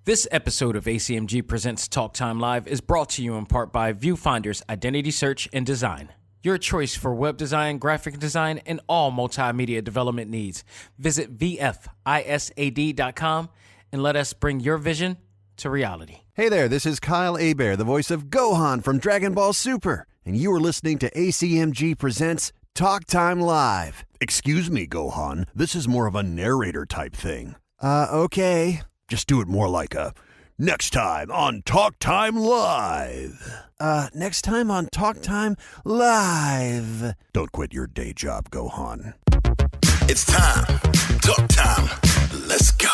This episode of A.C.M.G. Presents Talk Time Live is brought to you in part by Viewfinder's Identity Search and Design. Your choice for web design, graphic design, and all multimedia development needs. Visit VFISAD.com and let us bring your vision to reality. Hey there, this is Kyle Hebert, the voice of Gohan from Dragon Ball Super, and you are listening to A.C.M.G. Presents Talk Time Live. Excuse me, Gohan, this is more of a narrator type thing. Okay. Just do it more like a, next time on Talk Time Live. Next time on Talk Time Live. Don't quit your day job, Gohan. It's time. Talk time. Let's go.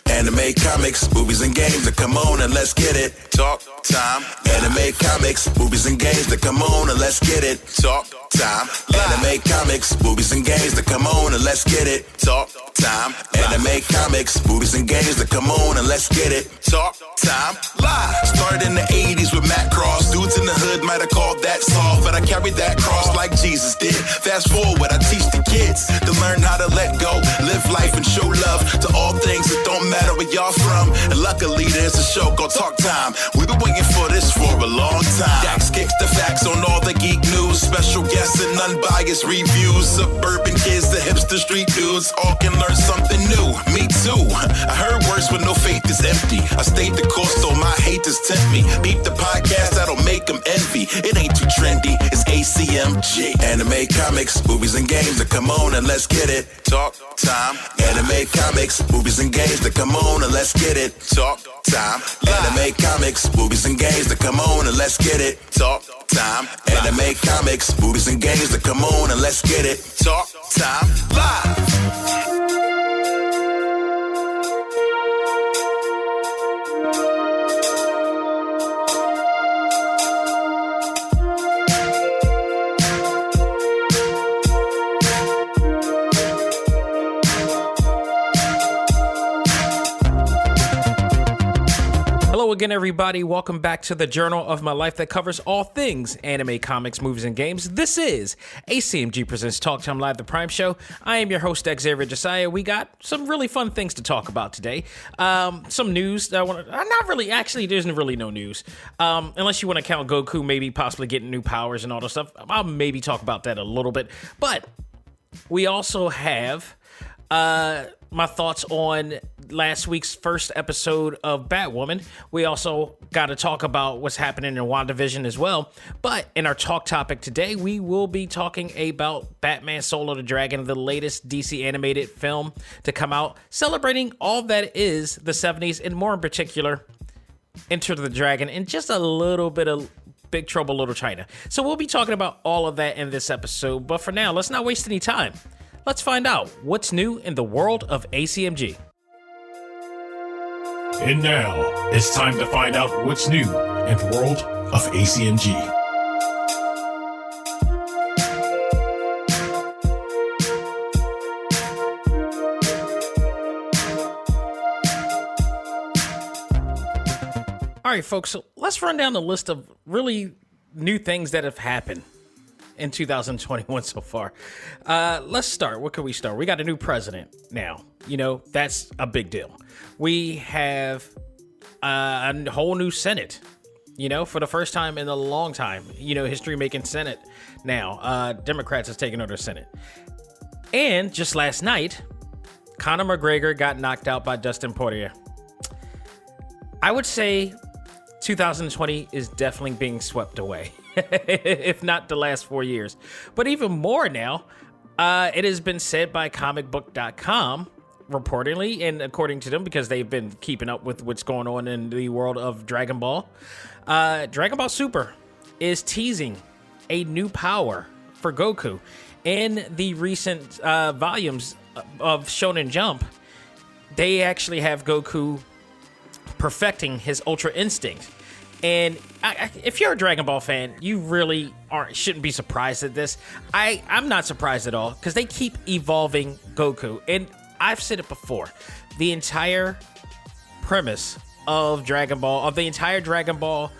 Anime, comics, movies, and games. Come on and let's get it. Talk time. Anime, comics, movies, and games. Come on and let's get it. Talk time. Anime, comics, movies, and games. Come on and let's get it. Talk time. Anime, comics, movies, and games. Come on and let's get it. Talk time. Live. Started in the 80s with Matt Cross. Dudes in the hood might have called that soft, but I carried that cross like Jesus did. Fast forward, I teach the kids to learn how to let go, live life, and show love to all things that don't matter where y'all from. And luckily, there's a show called Talk Time. We've been waiting for this for a long time. Dax kicks the facts on all the geek news, special guests and unbiased reviews. Suburban kids, the hipster street dudes, all can learn something new. Me too. I heard words with no faith is empty. I stayed the course, so my haters tempt me. Beat the podcast, that'll make them envy. It ain't too trendy, it's A.C.M.G. Anime, comics, movies, and games. Come on and let's get it. Talk time. Anime, comics, movies, and games. Come on and let's get it. Talk time. Anime, comics, movies, and games. Come on and let's get it. Talk time. Anime, comics, movies, and games. Come on and let's get it. Talk time. Live. Hello again, everybody. Welcome back to the journal of my life that covers all things anime, comics, movies, and games. This is A.C.M.G. Presents Talk Time Live, the Prime Show. I am your host, Xavier Josiah. We got some really fun things to talk about today. Some news that I want to... Not really. Actually, there's really no news. Unless you want to count Goku maybe possibly getting new powers and all that stuff. I'll maybe talk about that a little bit. But we also have... my thoughts on last week's first episode of Batwoman. We also got to talk about what's happening in WandaVision as well. But in our talk topic today, we will be talking about Batman Soul of the Dragon, the latest DC animated film to come out, celebrating all that is the 70s, and more in particular, Enter the Dragon, and just a little bit of Big Trouble Little China. So we'll be talking about all of that in this episode. But for now, let's not waste any time. Let's find out what's new in the world of A.C.M.G. And now, it's time to find out what's new in the world of A.C.M.G. All right, folks, so let's run down the list of really new things that have happened in 2021 so far. Let's start. What can we start? We got a new president now. You know, that's a big deal. We have a whole new Senate, you know, for the first time in a long time, you know, history-making Senate now. Democrats has taken over the Senate. And just last night, Conor McGregor got knocked out by Dustin Poirier. I would say 2020 is definitely being swept away. If not the last 4 years. But even more now, it has been said by comicbook.com, reportedly, and according to them, because they've been keeping up with what's going on in the world of Dragon Ball, Dragon Ball Super is teasing a new power for Goku. In the recent volumes of Shonen Jump, they actually have Goku perfecting his Ultra Instinct. And if you're a Dragon Ball fan, you really shouldn't be surprised at this. I'm not surprised at all, because they keep evolving Goku. And I've said it before, the entire premise of Dragon Ball, of the entire Dragon Ball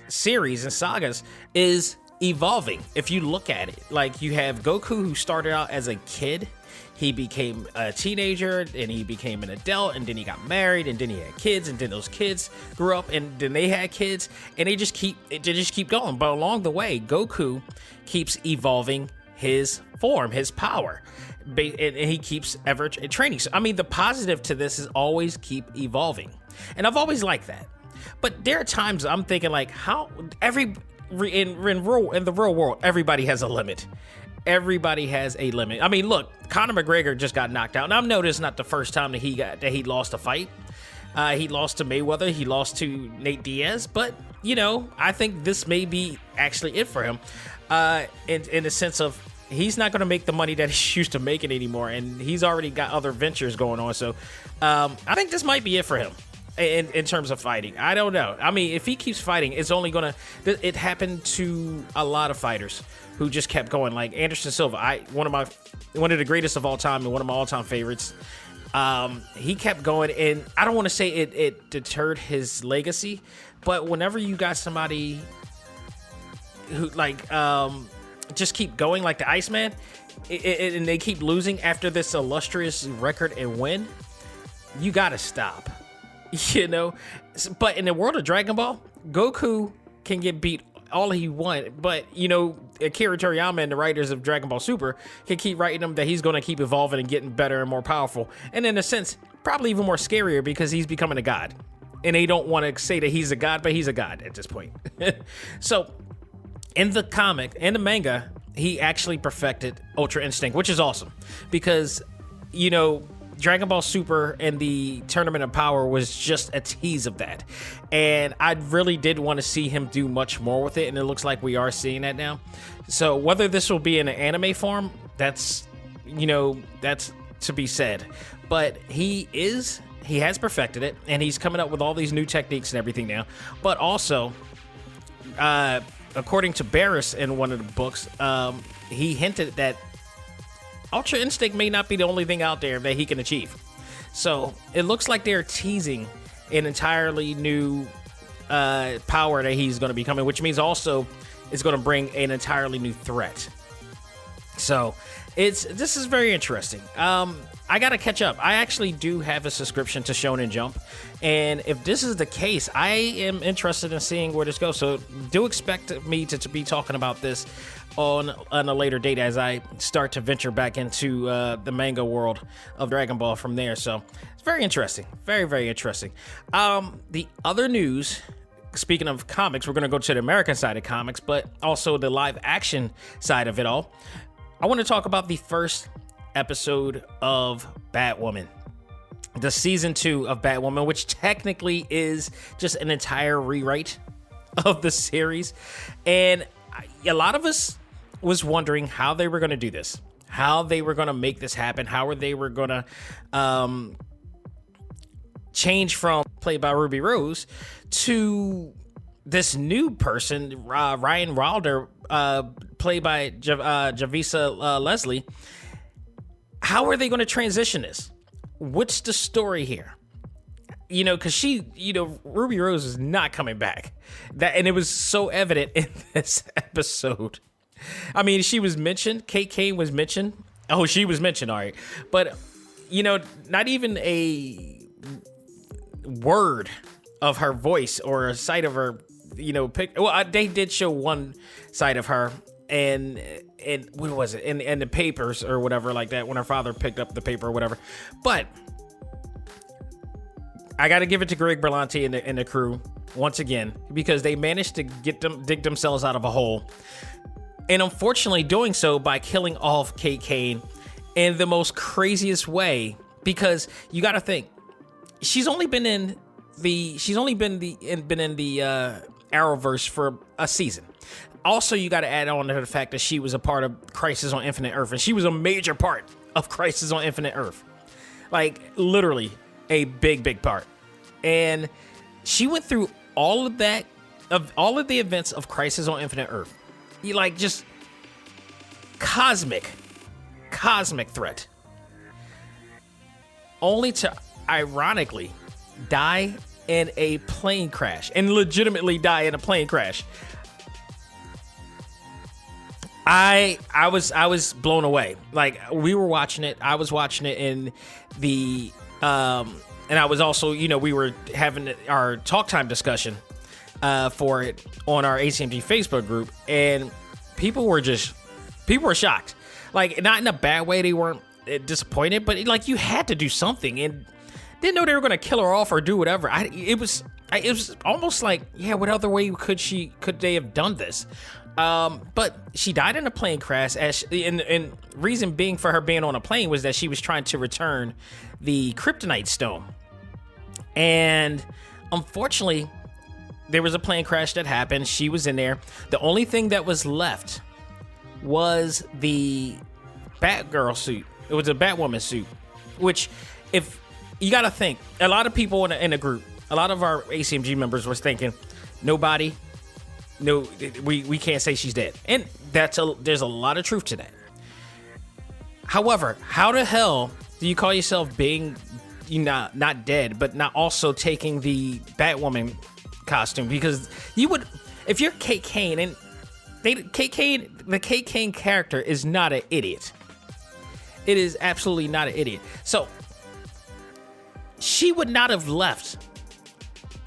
series and sagas, is evolving. If you look at it, like, you have Goku, who started out as a kid, He became a teenager, and he became an adult, and then he got married, and then he had kids, and then those kids grew up, and then they had kids, and they just keep going. But along the way, Goku keeps evolving his form, his power, and he keeps ever training. So, I mean, the positive to this is always keep evolving, and I've always liked that. But there are times I'm thinking, like, how in the real world, everybody has a limit. Everybody has a limit. I mean, look, Conor McGregor just got knocked out. Now, I know this is not the first time that he lost a fight. He lost to Mayweather. He lost to Nate Diaz. But, you know, I think this may be actually it for him in the sense of he's not going to make the money that he's used to making anymore, and he's already got other ventures going on. So I think this might be it for him in terms of fighting. I don't know. I mean, if he keeps fighting, it's only going to... It happened to a lot of fighters who just kept going. Like Anderson Silva, one of the greatest of all time and one of my all-time favorites. He kept going, and I don't want to say it deterred his legacy, but whenever you got somebody who just keep going, like the Iceman, and they keep losing after this illustrious record and win, you gotta stop, you know. But in the world of Dragon Ball, Goku can get beat all he wants, but you know, Akira Toriyama and the writers of Dragon Ball Super can keep writing him that he's going to keep evolving and getting better and more powerful, and in a sense, probably even more scarier because he's becoming a god. And they don't want to say that he's a god, but he's a god at this point. So, in the comic, in the manga, he actually perfected Ultra Instinct, which is awesome because, you know, Dragon Ball Super and the Tournament of Power was just a tease of that. And I really did want to see him do much more with it, and it looks like we are seeing that now. So whether this will be in an anime form, that's to be said. But he has perfected it, and he's coming up with all these new techniques and everything now. But also, according to Barris in one of the books, he hinted that Ultra Instinct may not be the only thing out there that he can achieve. So it looks like they're teasing an entirely new power that he's going to be coming, which means also it's going to bring an entirely new threat. So this is very interesting. I got to catch up. I actually do have a subscription to Shonen Jump, and if this is the case, I am interested in seeing where this goes. So do expect me to be talking about this on a later date as I start to venture back into the manga world of Dragon Ball from there. So it's very interesting. Very, very interesting. The other news, speaking of comics, we're going to go to the American side of comics, but also the live action side of it all. I want to talk about the first episode of Batwoman, the season 2 of Batwoman, which technically is just an entire rewrite of the series. And a lot of us was wondering how they were going to do this, how they were going to make this happen, how they were going to change from played by Ruby Rose to this new person, Ryan Wilder, played by Javicia Leslie. How are they going to transition this? What's the story here? You know, because Ruby Rose is not coming back. And it was so evident in this episode. I mean, she was mentioned. Kate Kane was mentioned. Oh, she was mentioned, all right. But, you know, not even a word of her voice or a sight of her, you know, they did show one side of her. And what was it? In the papers or whatever like that, when her father picked up the paper or whatever. But I got to give it to Greg Berlanti and the crew once again, because they managed to dig themselves out of a hole. And unfortunately doing so by killing off Kate Kane in the most craziest way, because you got to think she's only been in the Arrowverse for a season. Also, you got to add on to the fact that she was a part of Crisis on Infinite Earth, and she was a major part of Crisis on Infinite Earth. Like, literally a big, big part. And she went through all of the events of Crisis on Infinite Earth. Like, just cosmic threat. Only to, ironically, die in a plane crash. And legitimately die in a plane crash. I was blown away. Like, we were watching it. I was watching it in the and I was also, we were having our talk time discussion for it on our A.C.M.G Facebook group, and people were shocked. Like, not in a bad way. They weren't disappointed, but like, you had to do something, and didn't know they were going to kill her off or do whatever. It was almost like, yeah, what other way could they have done this? But she died in a plane crash. And reason being for her being on a plane was that she was trying to return the kryptonite stone. And unfortunately, there was a plane crash that happened. She was in there. The only thing that was left was the Batgirl suit. It was a Batwoman suit, which, if you got to think, a lot of people in the group, a lot of our A.C.M.G members was thinking, nobody. No, we can't say she's dead, and there's a lot of truth to that. However, how the hell do you call yourself being not dead, but not also taking the Batwoman costume? Because you would, if you're Kate Kane, and the Kate Kane character is not an idiot. It is absolutely not an idiot. So she would not have left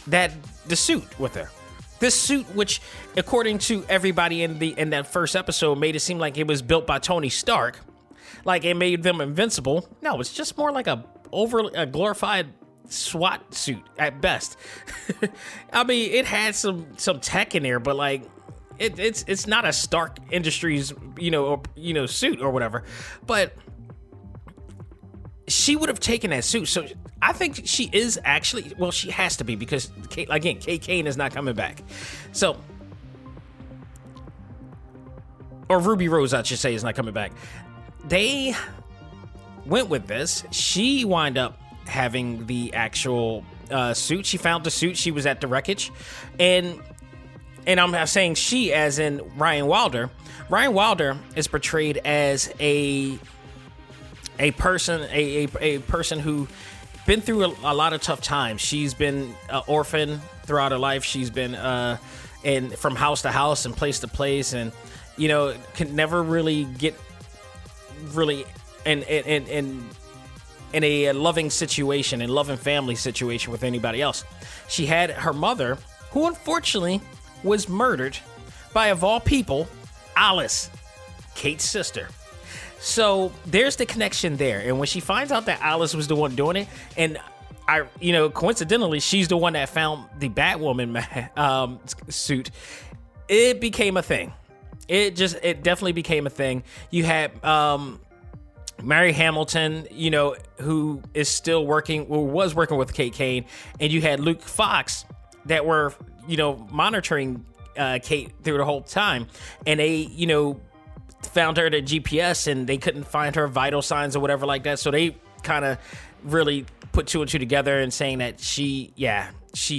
the suit with her. This suit, which, according to everybody in that first episode, made it seem like it was built by Tony Stark, like it made them invincible. No, it's just more like a glorified SWAT suit at best. I mean, it had some tech in there, but like it's not a Stark Industries suit or whatever. But she would have taken that suit. So I think she is actually, well, she has to be, because Kate Kane is not coming back. So, or Ruby Rose, I should say, is not coming back. They went with this. She wound up having the actual suit. She found the suit. She was at the wreckage. And I'm saying she as in Ryan Wilder. Ryan Wilder is portrayed as a person who been through a lot of tough times. She's been an orphan throughout her life. She's been from house to house and place to place, and can never really get in a loving situation and loving family situation with anybody else. She had her mother, who unfortunately was murdered by, of all people, Alice, Kate's sister. So there's the connection there. And when she finds out that Alice was the one doing it, and coincidentally, she's the one that found the Batwoman suit, it became a thing. It definitely became a thing. You had Mary Hamilton, who is still was working with Kate Kane, and you had Luke Fox that were, monitoring Kate through the whole time, and they, found her at a GPS, and they couldn't find her vital signs or whatever like that. So they kind of really put two and two together and saying that she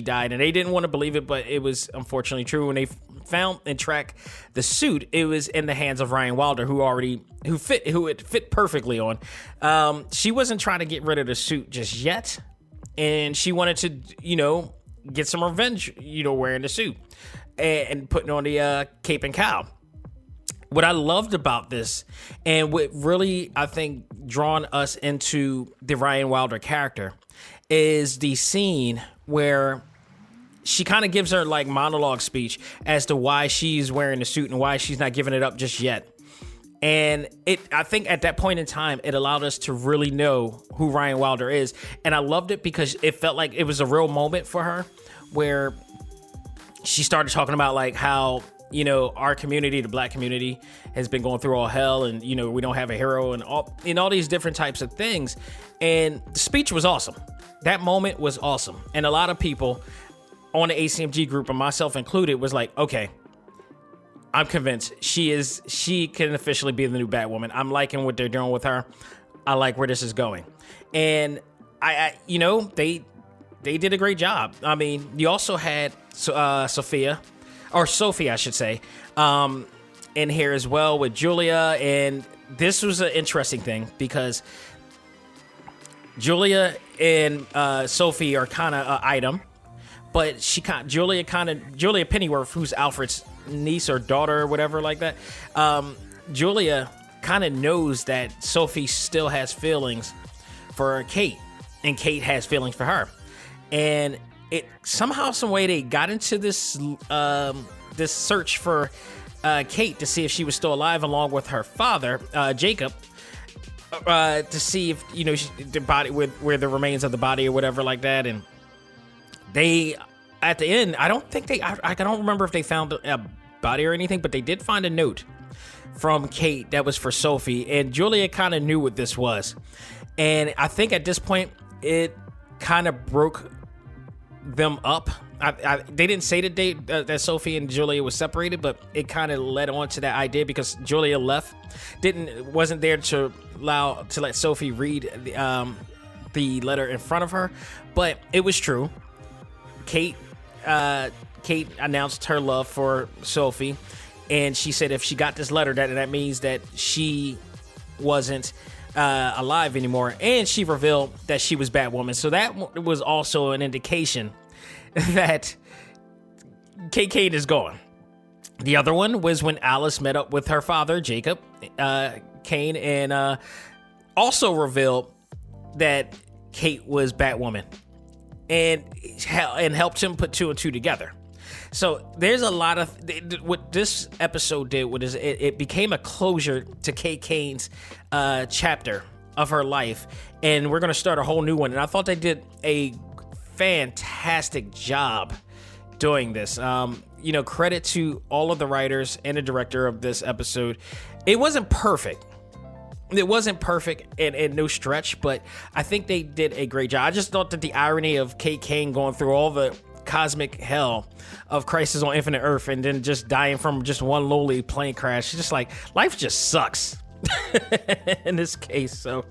died, and they didn't want to believe it, but it was unfortunately true. When they found and tracked the suit, it was in the hands of Ryan Wilder, who it fit perfectly on. She wasn't trying to get rid of the suit just yet, and she wanted to, get some revenge, wearing the suit and putting on the cape and cowl. What I loved about this, and what really, I think, drawn us into the Ryan Wilder character, is the scene where she kind of gives her like monologue speech as to why she's wearing the suit and why she's not giving it up just yet. And I think at that point in time, it allowed us to really know who Ryan Wilder is. And I loved it because it felt like it was a real moment for her, where she started talking about like how, our community, the black community, has been going through all hell, and, we don't have a hero, and all these different types of things. And the speech was awesome. That moment was awesome. And a lot of people on the A.C.M.G group, and myself included, was like, okay, I'm convinced she can officially be the new Batwoman. I'm liking what they're doing with her. I like where this is going. And they did a great job. I mean, you also had Sophie, I should say, in here as well with Julia. And this was an interesting thing because Julia and Sophie are kind of an item, but Julia Pennyworth, who's Alfred's niece or daughter or whatever like that, Julia kind of knows that Sophie still has feelings for Kate, and Kate has feelings for her. And it somehow, some way, they got into this this search for Kate to see if she was still alive, along with her father, Jacob, to see if the body, where the remains of the body or whatever like that. And they, at the end, I don't remember if they found a body or anything, but they did find a note from Kate that was for Sophie, and Julia kind of knew what this was. And I think at this point, it kind of broke them up. They didn't say that Sophie and Julia was separated, but it kind of led on to that idea because Julia wasn't there to let Sophie read the letter in front of her. But it was true. Kate announced her love for Sophie, and she said if she got this letter, that means that she wasn't alive anymore, and she revealed that she was Batwoman. So that was also an indication that Kate is gone. The other one was when Alice met up with her father, Jacob Kane, and also revealed that Kate was Batwoman, and helped him put two and two together. So there's a lot of what this episode did. What is it became a closure to Kate Kane's chapter of her life, and we're gonna start a whole new one. And I thought they did a fantastic job doing this. Credit to all of the writers and the director of this episode. It wasn't perfect. And no stretch, but I think they did a great job. I just thought that the irony of Kate Kane going through all the cosmic hell of Crisis on Infinite Earth and then just dying from just one lowly plane crash, just like, life just sucks in this case. So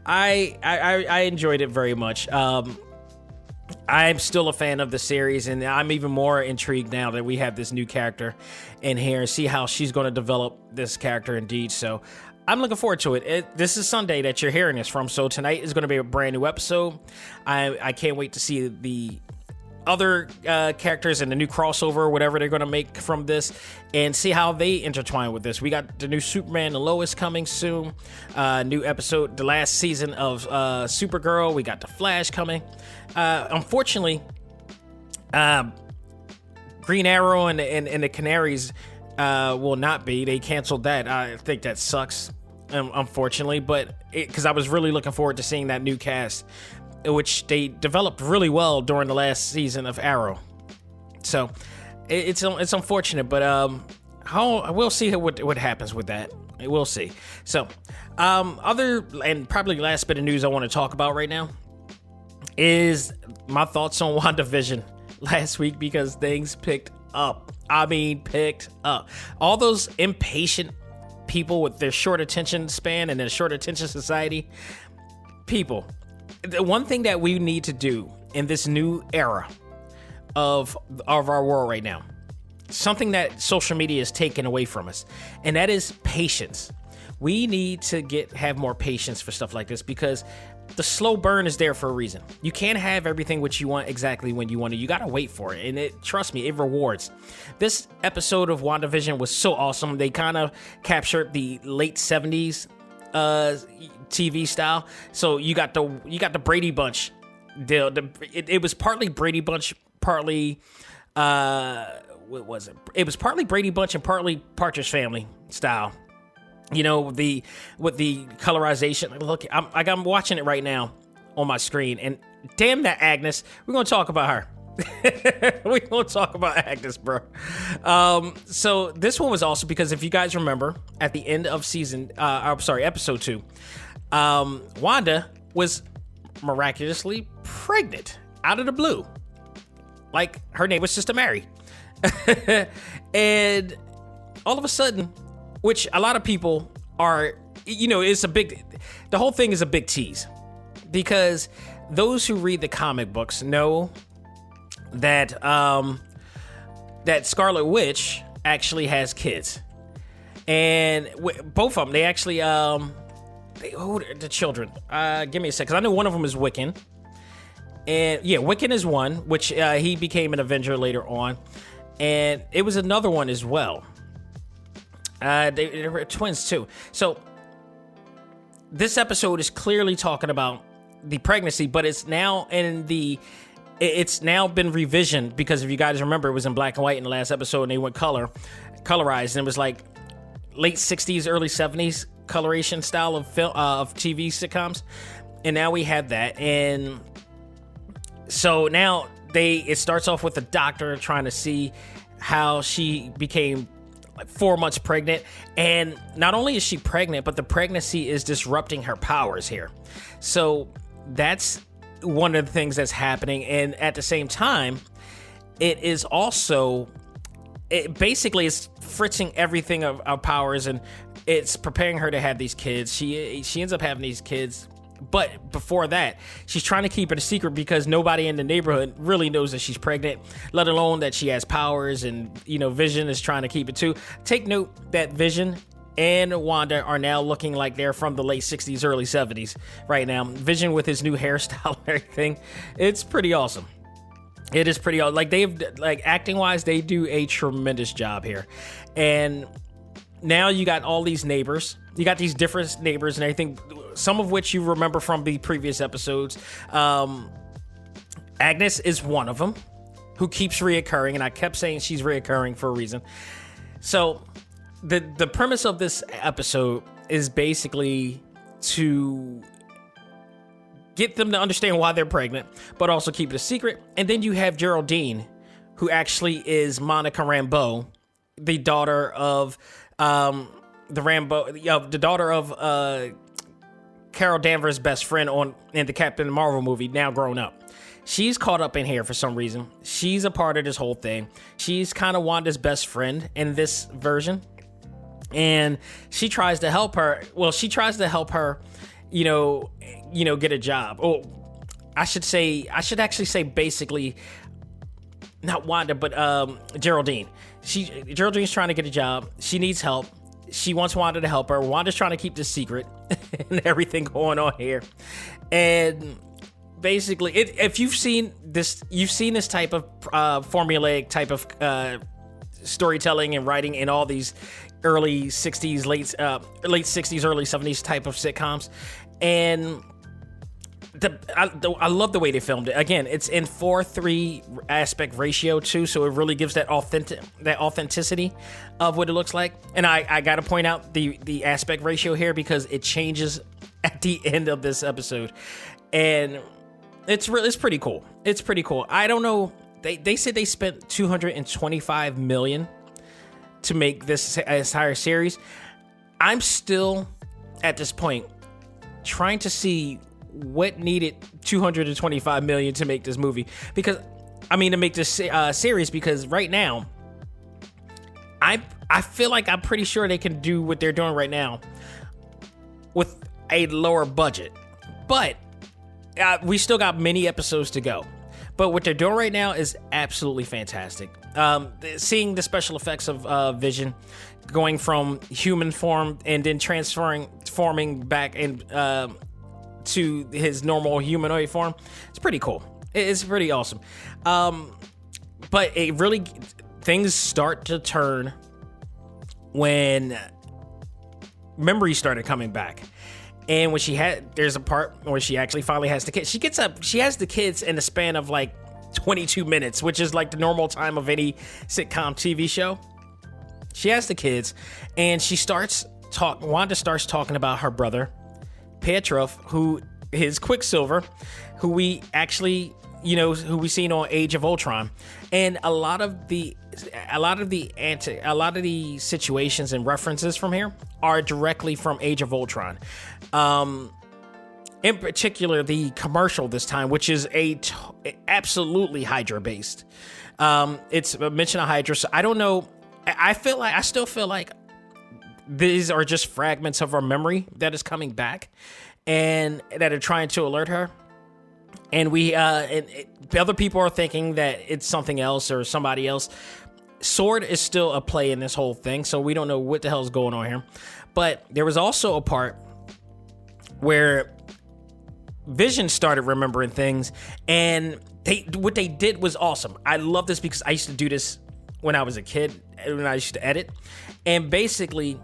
I enjoyed it very much. I'm still a fan of the series, and I'm even more intrigued now that we have this new character in here and see how she's going to develop this character indeed. So I'm looking forward to it. This is Sunday that you're hearing this from, so tonight is going to be a brand new episode. I can't wait to see the other characters and the new crossover, whatever they're going to make from this, and see how they intertwine with this. We got the new Superman and Lois coming soon. New episode, the last season of Supergirl. We got the Flash coming. Unfortunately, Green Arrow and the Canaries will not be. They canceled that. I think that sucks, unfortunately, but because I was really looking forward to seeing that new cast, which they developed really well during the last season of Arrow. So it's unfortunate, but we'll see what happens with that. We'll see. So other and probably last bit of news I want to talk about right now is my thoughts on WandaVision last week, because things picked up. I mean, picked up. All those impatient people with their short attention span and their short attention society, people. The one thing that we need to do in this new era of our world right now, something that social media is taking away from us, and that is patience. We need to have more patience for stuff like this, because the slow burn is there for a reason. You can't have everything what you want exactly when you want it. You gotta wait for it, and trust me, it rewards. This episode of WandaVision was so awesome. They kind of captured the late 70s TV style. So you got the Brady Bunch deal. It was partly Brady Bunch, partly what was it? It was partly Brady Bunch and partly Partridge Family style. With the colorization. Look, I'm watching it right now on my screen, and damn that Agnes. We're gonna talk about her. We're gonna talk about Agnes, bro. So this one was awesome because if you guys remember, at the end of episode 2, Wanda was miraculously pregnant out of the blue. Like, her name was Sister Mary. And all of a sudden, which a lot of people are, the whole thing is a big tease, because those who read the comic books know that that Scarlet Witch actually has kids, and both of them, they actually the children. Give me a sec, because I know one of them is Wiccan, and yeah, Wiccan is one, which he became an Avenger later on, and it was another one as well. They were twins too. So this episode is clearly talking about the pregnancy, but it's now been revisioned, because if you guys remember, it was in black and white in the last episode and they went colorized, and it was like late 60s, early 70s coloration style of film, of TV sitcoms. And now we have that. And so now it starts off with the doctor trying to see how she became like 4 months pregnant. And not only is she pregnant, but the pregnancy is disrupting her powers here. So that's one of the things that's happening. And at the same time, it is also, it basically is fritzing everything of powers, and it's preparing her to have these kids. She ends up having these kids. But before that, she's trying to keep it a secret because nobody in the neighborhood really knows that she's pregnant, let alone that she has powers. And, Vision is trying to keep it too. Take note that Vision and Wanda are now looking like they're from the late 60s, early 70s right now. Vision with his new hairstyle and everything. It's pretty awesome. It is pretty awesome. Like, acting wise, they do a tremendous job here. And now you got all these neighbors. You got these different neighbors and everything, some of which you remember from the previous episodes. Agnes is one of them who keeps reoccurring, and I kept saying she's reoccurring for a reason. So the premise of this episode is basically to get them to understand why they're pregnant, but also keep it a secret. And then you have Geraldine, who actually is Monica Rambeau, the daughter of the daughter of Carol Danvers' best friend in the Captain Marvel movie, now grown up. She's caught up in here for some reason. She's a part of this whole thing. She's kind of Wanda's best friend in this version. And she tries to help her. Well, she tries to help her, get a job. Oh, I should actually say basically not Wanda, but Geraldine. Geraldine's trying to get a job. She needs help. She wants Wanda to help her. Wanda's trying to keep this secret and everything going on here. And basically, if you've seen this type of formulaic type of storytelling and writing in all these early 60s, late 60s, early 70s type of sitcoms. And I love the way they filmed it. Again, it's in 4:3 aspect ratio too, so it really gives that authenticity of what it looks like. And I got to point out the aspect ratio here because it changes at the end of this episode, and it's pretty cool. It's pretty cool. I don't know. They said they spent $225 million to make this entire series. I'm still at this point trying to see what needed $225 million to make this movie, to make this series, because right now I feel like I'm pretty sure they can do what they're doing right now with a lower budget, but we still got many episodes to go. But what they're doing right now is absolutely fantastic. Seeing the special effects of Vision going from human form and then transforming back to his normal humanoid form, it's pretty cool. It's pretty awesome. But it really, things start to turn when memories started coming back. And when there's a part where she actually finally has the kids. She has the kids in the span of like 22 minutes, which is like the normal time of any sitcom TV show. She has the kids, and Wanda starts talking about her brother, Pietro, who is Quicksilver, who we actually, who we seen on Age of Ultron. And a lot of the situations and references from here are directly from Age of Ultron. In particular, the commercial this time, which is absolutely Hydra based. It's a mention of Hydra. So I don't know. I still feel like these are just fragments of our memory that is coming back and that are trying to alert her. And other people are thinking that it's something else or somebody else. Sword is still a play in this whole thing, so we don't know what the hell is going on here. But there was also a part where Vision started remembering things, and what they did was awesome. I love this because I used to do this when I was a kid, when I used to edit. And basically,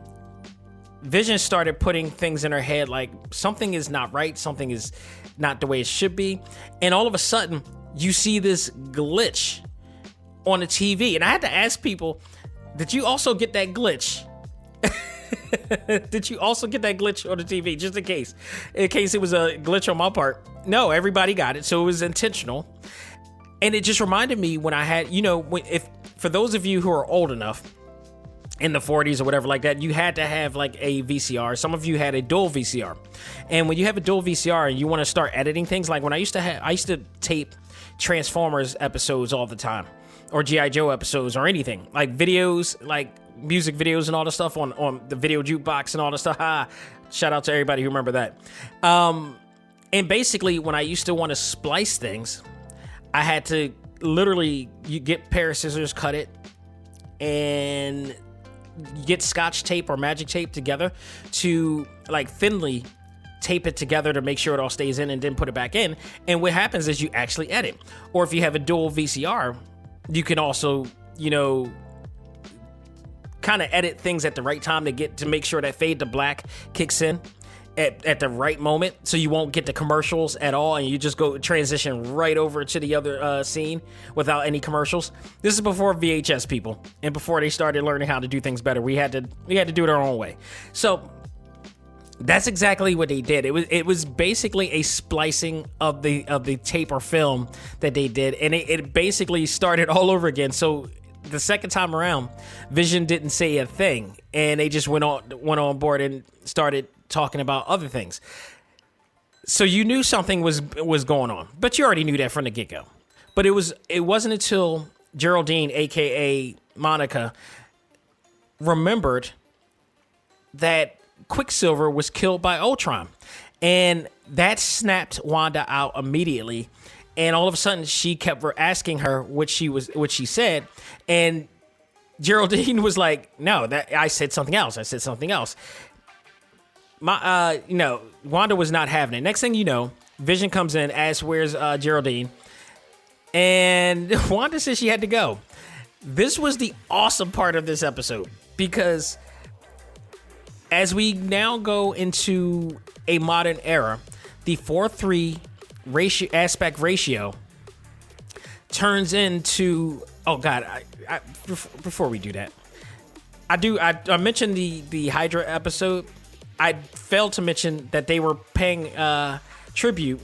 Vision started putting things in her head like something is not right, something is not the way it should be. And all of a sudden, you see this glitch on the TV. And I had to ask people, did you also get that glitch? Did you also get that glitch on the TV? Just in case it was a glitch on my part. No, everybody got it. So it was intentional. And it just reminded me when I had, if for those of you who are old enough, in the 40s or whatever like that, you had to have like a VCR. Some of you had a dual VCR. And when you have a dual VCR and you want to start editing things, like when I used to tape Transformers episodes all the time, or G.I. Joe episodes, or anything, like videos, like music videos and all the stuff on the video jukebox and all the stuff. Shout out to everybody who remember that. And basically, when I used to want to splice things, I had to literally, you get a pair of scissors, cut it, and get Scotch tape or magic tape together to like thinly tape it together to make sure it all stays in and then put it back in. And what happens is you actually edit. Or if you have a dual VCR, you can also, kind of edit things at the right time to make sure that fade to black kicks in at the right moment, so you won't get the commercials at all, and you just go transition right over to the other scene without any commercials. This is before VHS, people, and before they started learning how to do things better. We had to do it our own way. So that's exactly what they did. It was basically a splicing of the tape or film that they did, and it basically started all over again. So the second time around, Vision didn't say a thing, and they just went on board and started talking about other things. So you knew something was going on, but you already knew that from the get-go. But it wasn't until Geraldine, aka Monica, remembered that Quicksilver was killed by Ultron, and that snapped Wanda out immediately. And all of a sudden, she kept asking her what she said, and Geraldine was like, "No, that I said something else. I said something else." Wanda was not having it. Next thing you know, Vision comes in, asks where's Geraldine, and Wanda says she had to go. This was the awesome part of this episode, because as we now go into a modern era, the 4:3 aspect ratio turns into, oh God, before we do that, I mentioned the Hydra episode. I failed to mention that they were paying tribute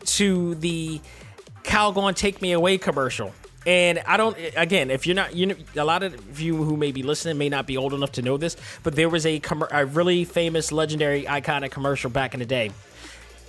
to the Calgon Take Me Away commercial. And if you're not, a lot of you who may be listening may not be old enough to know this, but there was a really famous, legendary, iconic commercial back in the day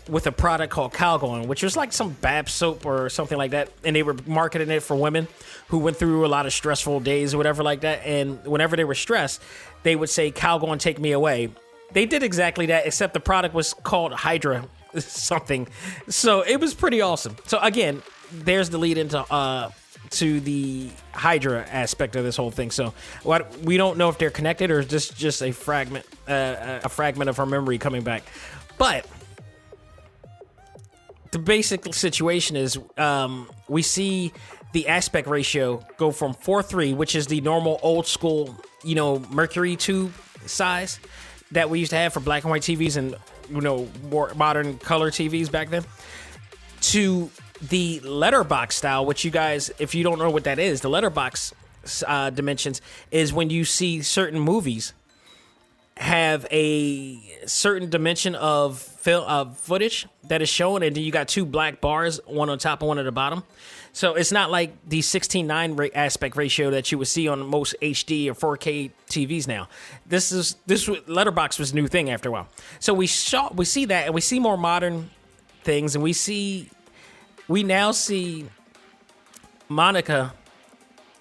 with a product called Calgon, which was like some bath soap or something like that. And they were marketing it for women who went through a lot of stressful days or whatever like that. And whenever they were stressed, they would say, Calgon Take Me Away. They did exactly that, except the product was called Hydra something. So it was pretty awesome. So again, there's the lead into to the Hydra aspect of this whole thing. So we don't know if they're connected or just a fragment of her memory coming back. But the basic situation is we see the aspect ratio go from 4:3, which is the normal old school, mercury tube size that we used to have for black and white TVs and, more modern color TVs back then, to the letterbox style, which you guys, if you don't know what that is, the letterbox dimensions is when you see certain movies have a certain dimension of footage that is shown, and then you got two black bars, one on top and one at the bottom. So it's not like the 16:9 aspect ratio that you would see on most HD or 4K TVs now. This letterbox was a new thing after a while. So we see that, and we see more modern things, and we now see Monica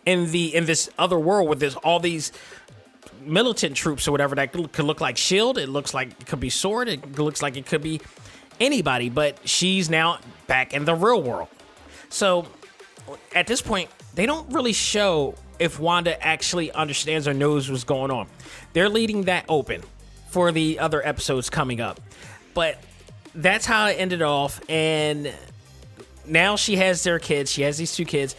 in this other world with all these militant troops or whatever that could look like S.H.I.E.L.D. It looks like it could be S.W.O.R.D. It looks like it could be anybody, but she's now back in the real world. So at this point, they don't really show if Wanda actually understands or knows what's going on. They're leaving that open for the other episodes coming up. But that's how it ended off, and now she has their kids. She has these two kids.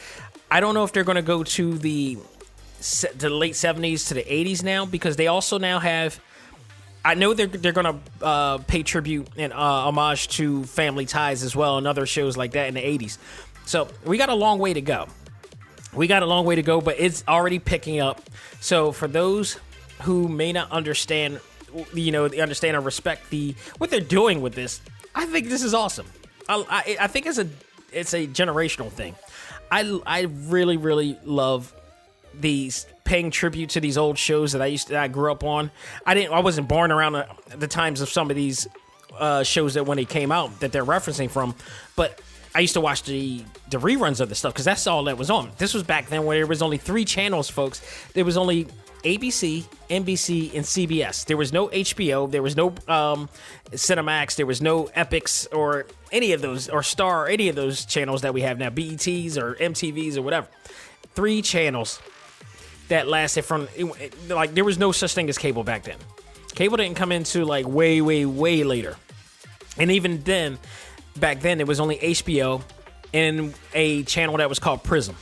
I don't know if they're going to go to the the late 70s to the 80s now, because they also now have, I know they're going to pay tribute and homage to Family Ties as well and other shows like that in the 80s. So we got a long way to go. But it's already picking up. So for those who may not understand, understand or respect what they're doing with this, I think this is awesome. I think it's a generational thing. I really, really love these paying tribute to these old shows that I grew up on. I wasn't born around the times of some of these shows that when they came out that they're referencing from, but I used to watch the reruns of the stuff because that's all that was on. This was back then where there was only 3 channels, folks. There was only ABC, NBC, and CBS. There was no HBO. There was no Cinemax. There was no Epix or any of those, or Star, or any of those channels that we have now, BETs or MTVs or whatever. 3 channels that lasted from, like, there was no such thing as cable back then. Cable didn't come into, like, way, way, way later. And even then, back then, it was only HBO and a channel that was called Prism.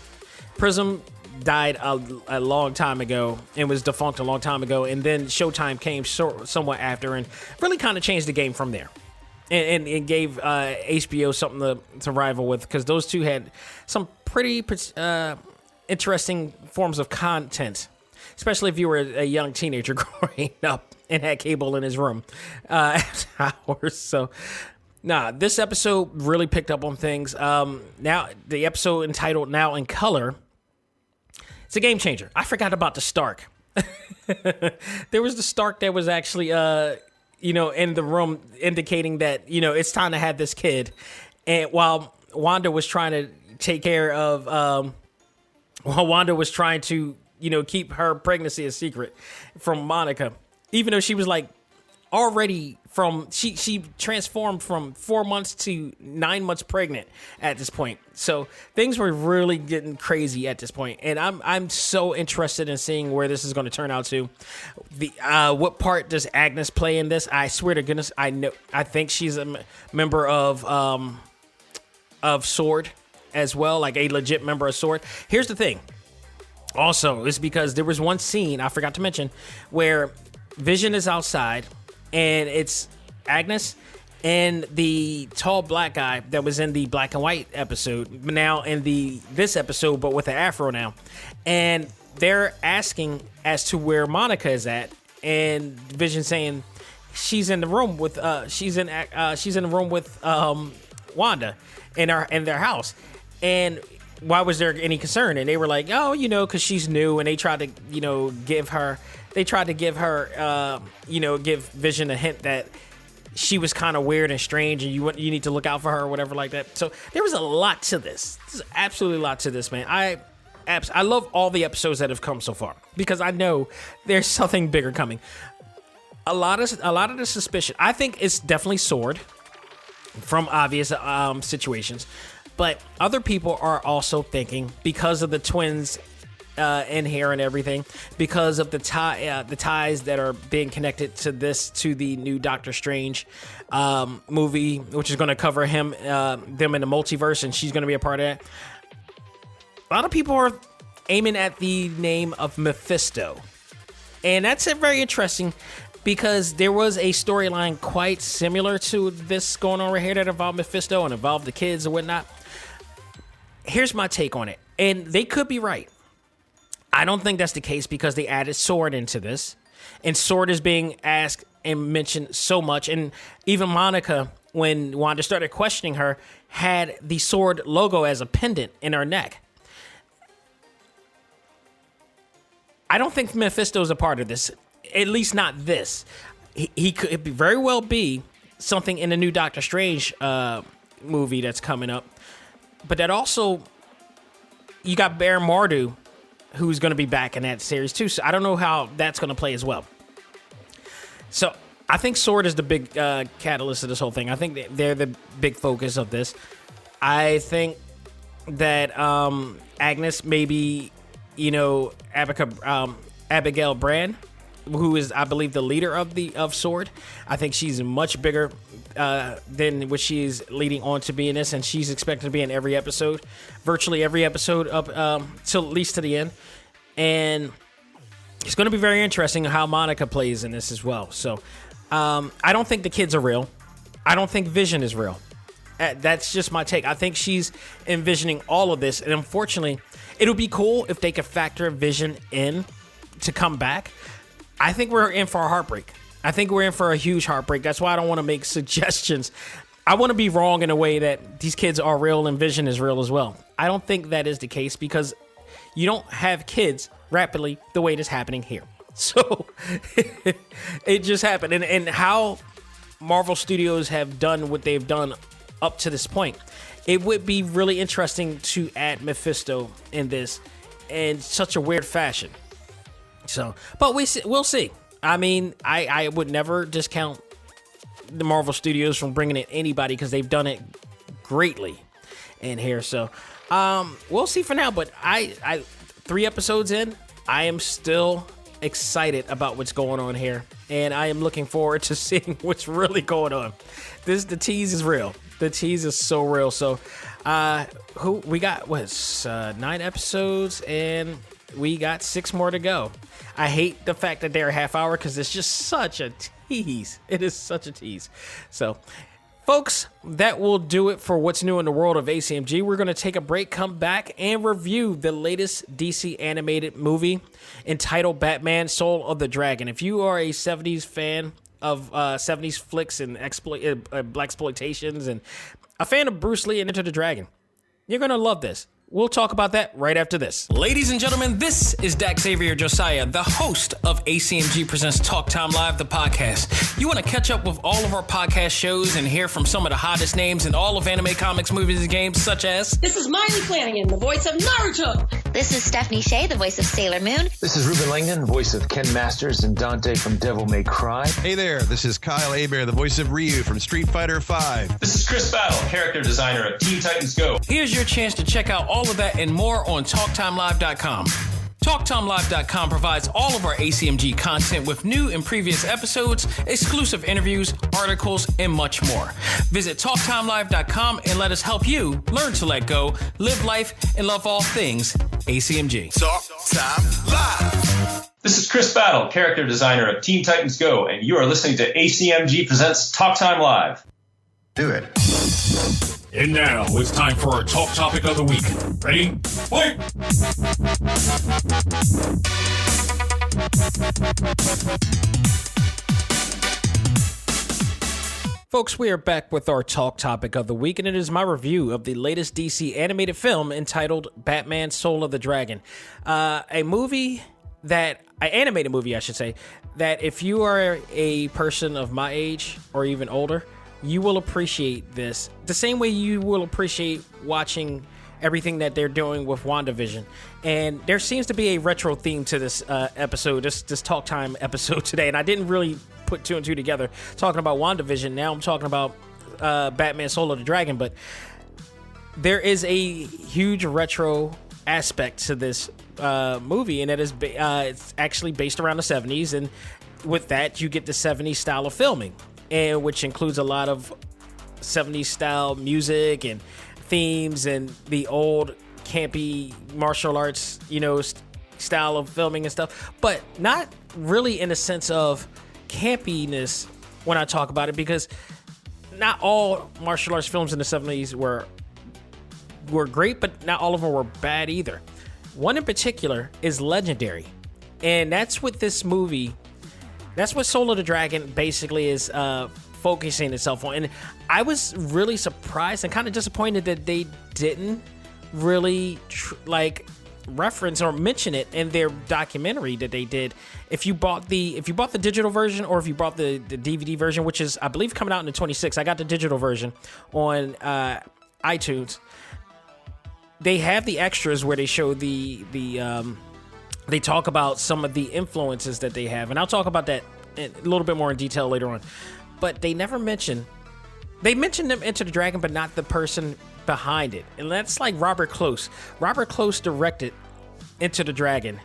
Prism died a long time ago and was defunct a long time ago, and then Showtime came somewhat after and really kind of changed the game from there, and gave HBO something to rival with, because those two had some pretty interesting forms of content, especially if you were a young teenager growing up and had cable in his room after hours. So this episode really picked up on things. Now the episode entitled Now in Color, it's a game changer. I forgot about the Stark. There was the Stark that was actually, in the room, indicating that, it's time to have this kid. And while Wanda was trying to take care of, keep her pregnancy a secret from Monica, even though she was like already she transformed from 4 months to 9 months pregnant at this point. So things were really getting crazy at this point, and I'm so interested in seeing where this is going to turn out to. What part does Agnes play in this? I swear to goodness, I think she's a member of S.W.O.R.D. as well, like a legit member of S.W.O.R.D. Here's the thing. Also, it's because there was one scene I forgot to mention where Vision is outside, and it's Agnes and the tall black guy that was in the black and white episode, now in this episode, but with an afro now. And they're asking as to where Monica is at, and Vision saying she's in the room with Wanda in their house. And why was there any concern? And they were like, oh, because she's new, and they tried to, give Vision a hint that she was kind of weird and strange, and you need to look out for her or whatever like that. So there was a lot to this. There's absolutely a lot to this, man. I love all the episodes that have come so far, because I know there's something bigger coming. A lot of the suspicion, I think it's definitely S.W.O.R.D. from obvious situations. But other people are also thinking, because of the twins in here and everything, because of the ties that are being connected to the new Doctor Strange movie, which is going to cover them in the multiverse, and she's going to be a part of that. A lot of people are aiming at the name of Mephisto, and that's very interesting, because there was a storyline quite similar to this going on right here that involved Mephisto and involved the kids and whatnot. Here's my take on it, and they could be right. I don't think that's the case, because they added S.W.O.R.D. into this, and S.W.O.R.D. is being asked and mentioned so much, and even Monica, when Wanda started questioning her, had the S.W.O.R.D. logo as a pendant in her neck. I don't think Mephisto's a part of this, at least not this. He could very well be something in the new Doctor Strange movie that's coming up. But that also, you got Baron Mordo, who's going to be back in that series too. So I don't know how that's going to play as well. So I think S.W.O.R.D. is the big catalyst of this whole thing. I think they're the big focus of this. I think that Agnes, maybe, Abigail Brand, who is, I believe, the leader of S.W.O.R.D. I think she's much bigger than what she's leading on to be in this, and she's expected to be in every episode, virtually every episode up till at least to the end. And it's going to be very interesting how Monica plays in this as well. So I don't think the kids are real. I don't think Vision is real. That's just my take. I think she's envisioning all of this. And unfortunately, it'll be cool if they could factor Vision in to come back. I think we're in for a heartbreak. I think we're in for a huge heartbreak. That's why I don't want to make suggestions. I want to be wrong in a way that these kids are real and Vision is real as well. I don't think that is the case because you don't have kids rapidly the way it is happening here. So it just happened. And how Marvel Studios have done what they've done up to this point, it would be really interesting to add Mephisto in this in such a weird fashion. So, but we'll see. I mean, I would never discount the Marvel Studios from bringing in anybody because they've done it greatly in here. So, we'll see for now. But I 3 episodes in, I am still excited about what's going on here, and I am looking forward to seeing what's really going on. The tease is real. The tease is so real. So, who we got? 9 episodes, and we got 6 more to go. I hate the fact that they're a half hour because it's just such a tease. It is such a tease. So, folks, that will do it for what's new in the world of A.C.M.G. We're going to take a break, come back, and review the latest DC animated movie entitled Batman Soul of the Dragon. If you are a 70s fan of 70s flicks and blaxploitations and a fan of Bruce Lee and Enter the Dragon, you're going to love this. We'll talk about that right after this. Ladies and gentlemen, this is Dak Xavier Josiah, the host of A.C.M.G. Presents Talk Time Live, the podcast. You want to catch up with all of our podcast shows and hear from some of the hottest names in all of anime, comics, movies, and games, such as... This is Miley Flanagan, the voice of Naruto. This is Stephanie Shea, the voice of Sailor Moon. This is Ruben Langdon, voice of Ken Masters and Dante from Devil May Cry. Hey there, this is Kyle Hebert, the voice of Ryu from Street Fighter V. This is Chris Battle, character designer of Teen Titans Go. Here's your chance to check out all of that and more on TalkTimeLive.com. TalkTimeLive.com provides all of our ACMG content with new and previous episodes, exclusive interviews, articles, and much more. Visit TalkTimeLive.com and let us help you learn to let go, live life, and love all things ACMG. Talk Time Live. This is Chris Battle, character designer of Teen Titans Go, and you are listening to ACMG Presents Talk Time Live. Do it. And now it's time for our talk topic of the week. Ready? Play! Folks, we are back with our talk topic of the week, and it is my review of the latest DC animated film entitled Batman Soul of the Dragon. Animated movie, I should say, that if you are a person of my age or even older, you will appreciate this the same way you will appreciate watching everything that they're doing with WandaVision. And there seems to be a retro theme to this episode, this talk time episode today. And I didn't really put 2 and 2 together talking about WandaVision. Now I'm talking about Batman Soul of the Dragon. But there is a huge retro aspect to this movie, and that is it's actually based around the 70s. And with that, you get the 70s style of filming, and which includes a lot of 70s style music and themes and the old campy martial arts, style of filming and stuff, but not really in a sense of campiness when I talk about it, because not all martial arts films in the 70s were great, but not all of them were bad either. One in particular is legendary, and that's what this movie, that's what Soul of the Dragon basically is focusing itself on. And I was really surprised and kind of disappointed that they didn't really reference or mention it in their documentary that they did. If you bought the digital version, or if you bought the DVD version, which is, I believe, coming out in the 26th. I got the digital version on iTunes. They have the extras where they show they talk about some of the influences that they have, and I'll talk about that a little bit more in detail later on. But they never mention. They mentioned them Enter the Dragon, but not the person behind it, and that's like Robert Close. Robert Close directed Enter the Dragon,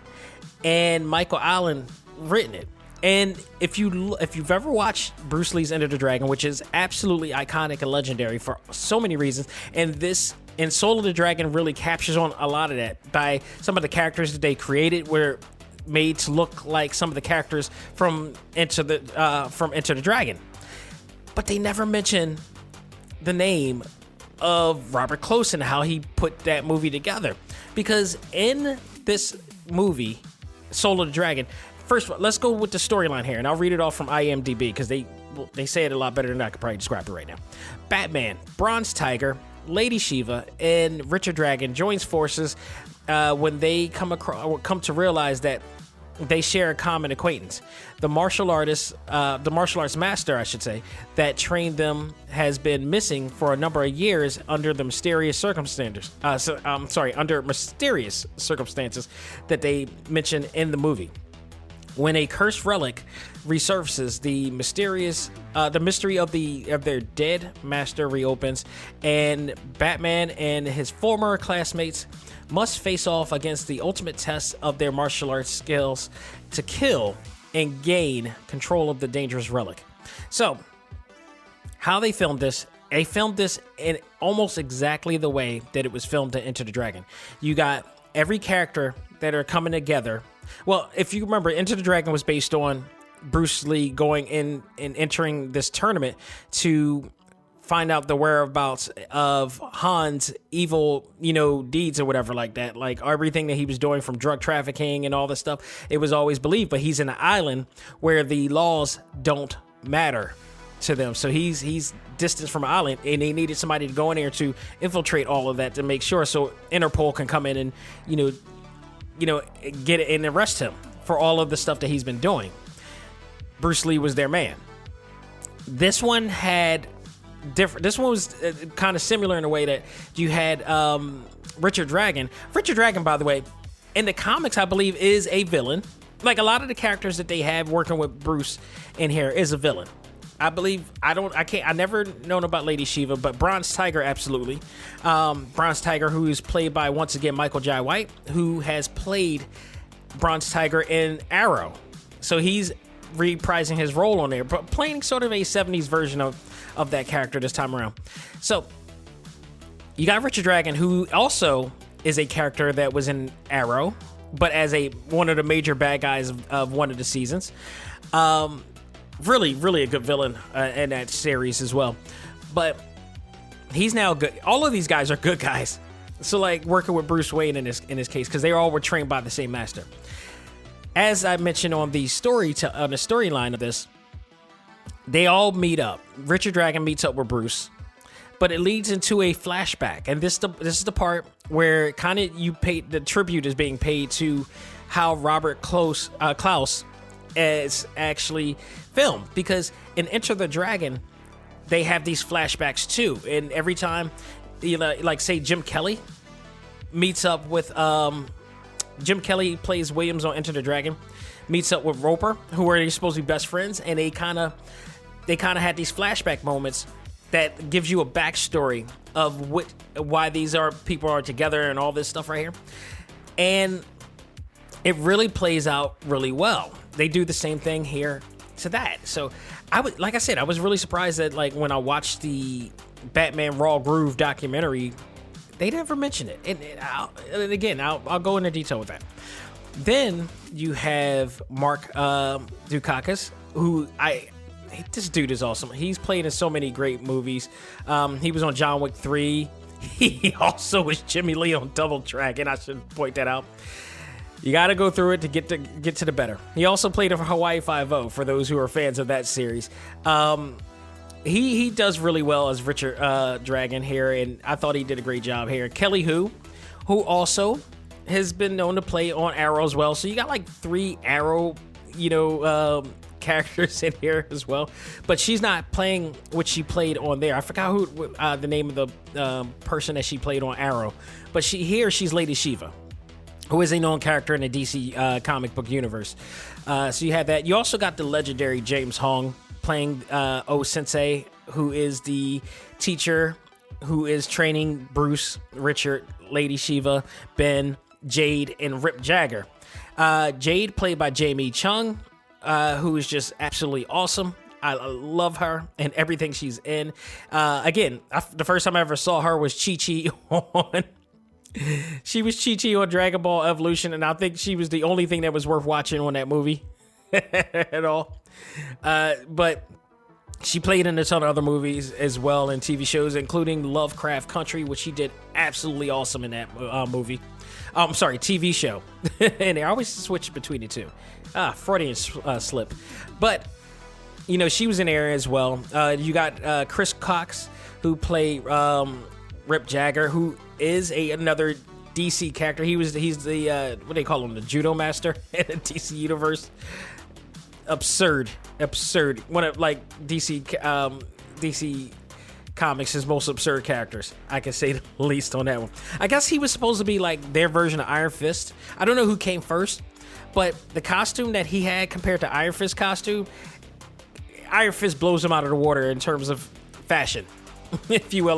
and Michael Allen written it. And if you've ever watched Bruce Lee's Enter the Dragon, which is absolutely iconic and legendary for so many reasons, and this And Soul of the Dragon really captures on a lot of that by some of the characters that they created were made to look like some of the characters from Enter the Dragon. But they never mention the name of Robert Close and how he put that movie together. Because in this movie, Soul of the Dragon, first of all, let's go with the storyline here, and I'll read it off from IMDb because they say it a lot better than I could probably describe it right now. Batman, Bronze Tiger, Lady Shiva, and Richard Dragon joins forces when they come to realize that they share a common acquaintance. The martial arts master, I should say, that trained them has been missing for a number of years under the mysterious circumstances. Under mysterious circumstances that they mention in the movie. When a cursed relic resurfaces, the mystery of their dead master reopens, and Batman and his former classmates must face off against the ultimate test of their martial arts skills to kill and gain control of the dangerous relic. So, how they filmed this? They filmed this in almost exactly the way that it was filmed to Enter the Dragon. You got every character that are coming together. Well, if you remember, Enter the Dragon was based on Bruce Lee going in and entering this tournament to find out the whereabouts of Han's evil, deeds or whatever like that. Like everything that he was doing from drug trafficking and all this stuff, it was always believed. But he's in an island where the laws don't matter to them. So he's distanced from an island, and they needed somebody to go in there to infiltrate all of that to make sure so Interpol can come in and, get it and arrest him for all of the stuff that he's been doing. Bruce Lee was their man. This one had different. This one was kind of similar in a way that you had Richard Dragon. Richard Dragon, by the way, in the comics, I believe, is a villain. Like a lot of the characters that they have working with Bruce in here is a villain. I believe I never known about Lady Shiva, but Bronze Tiger, absolutely. Bronze Tiger, who is played by, once again, Michael Jai White, who has played Bronze Tiger in Arrow. So he's reprising his role on there, but playing sort of a 70s version of that character this time around. So you got Richard Dragon, who also is a character that was in Arrow, but as one of the major bad guys of one of the seasons. Really, really a good villain in that series as well. But he's now good. All of these guys are good guys. So, like, working with Bruce Wayne in this case, because they all were trained by the same master. As I mentioned on the storyline of this, they all meet up. Richard Dragon meets up with Bruce, but it leads into a flashback, and this is the part where kind of the tribute is being paid to how Robert Close is actually filmed, because in Enter the Dragon they have these flashbacks too, and every time, like say Jim Kelly meets up with Jim Kelly plays Williams on Enter the Dragon, meets up with Roper, who are supposed to be best friends, and they kind of had these flashback moments that gives you a backstory of why these people are together and all this stuff right here, and it really plays out really well. They do the same thing here to that. So I was really surprised that, like, when I watched the Batman Raw Groove documentary, they never mentioned it. And again, I'll go into detail with that. Then you have Mark Dukakis, who this dude is awesome. He's played in so many great movies. He was on John Wick 3. He also was Jimmy Lee on Double Dragon. I should point that out. You got to go through it to get to the better. He also played in Hawaii Five-0 for those who are fans of that series. He does really well as Richard Dragon here, and I thought he did a great job here. Kelly Hu also has been known to play on Arrow as well. So you got like 3 Arrow, characters in here as well. But she's not playing what she played on there. I forgot who the name of the person that she played on Arrow. But she's Lady Shiva, who is a known character in the DC comic book universe. So you have that. You also got the legendary James Hong playing O-Sensei, who is the teacher who is training Bruce, Richard, Lady Shiva, Ben, Jade, and Rip Jagger. Jade, played by Jamie Chung, who is just absolutely awesome. I love her and everything she's in. Again, the first time I ever saw her was Chi-Chi on... She was Chi-Chi on Dragon Ball Evolution, and I think she was the only thing that was worth watching on that movie at all. But she played in a ton of other movies as well and TV shows, including Lovecraft Country, which she did absolutely awesome in that movie. I'm sorry, TV show. And I always switch between the two. Freudian slip. But, you know, she was in there as well. You got Chris Cox, who played Rip Jagger, who is another DC character. He's the what do they call him, the judo master in the DC universe. Absurd. One of like DC Comics' most absurd characters. I can say the least on that one. I guess he was supposed to be like their version of Iron Fist. I don't know who came first, but the costume that he had compared to Iron Fist costume, Iron Fist blows him out of the water in terms of fashion, if you will.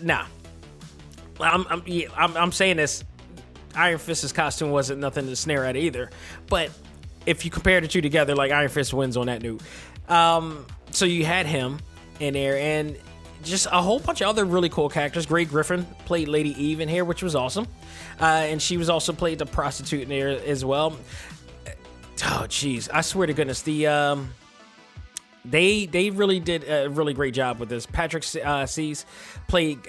Nah. I'm saying this. Iron Fist's costume wasn't nothing to snare at either, but if you compare the two together, like Iron Fist wins on that note. So you had him in there, and just a whole bunch of other really cool characters. Grey Griffin played Lady Eve in here, which was awesome, and she was also played the prostitute in there as well. Oh, jeez, I swear to goodness, They really did a really great job with this. Patrick Seas played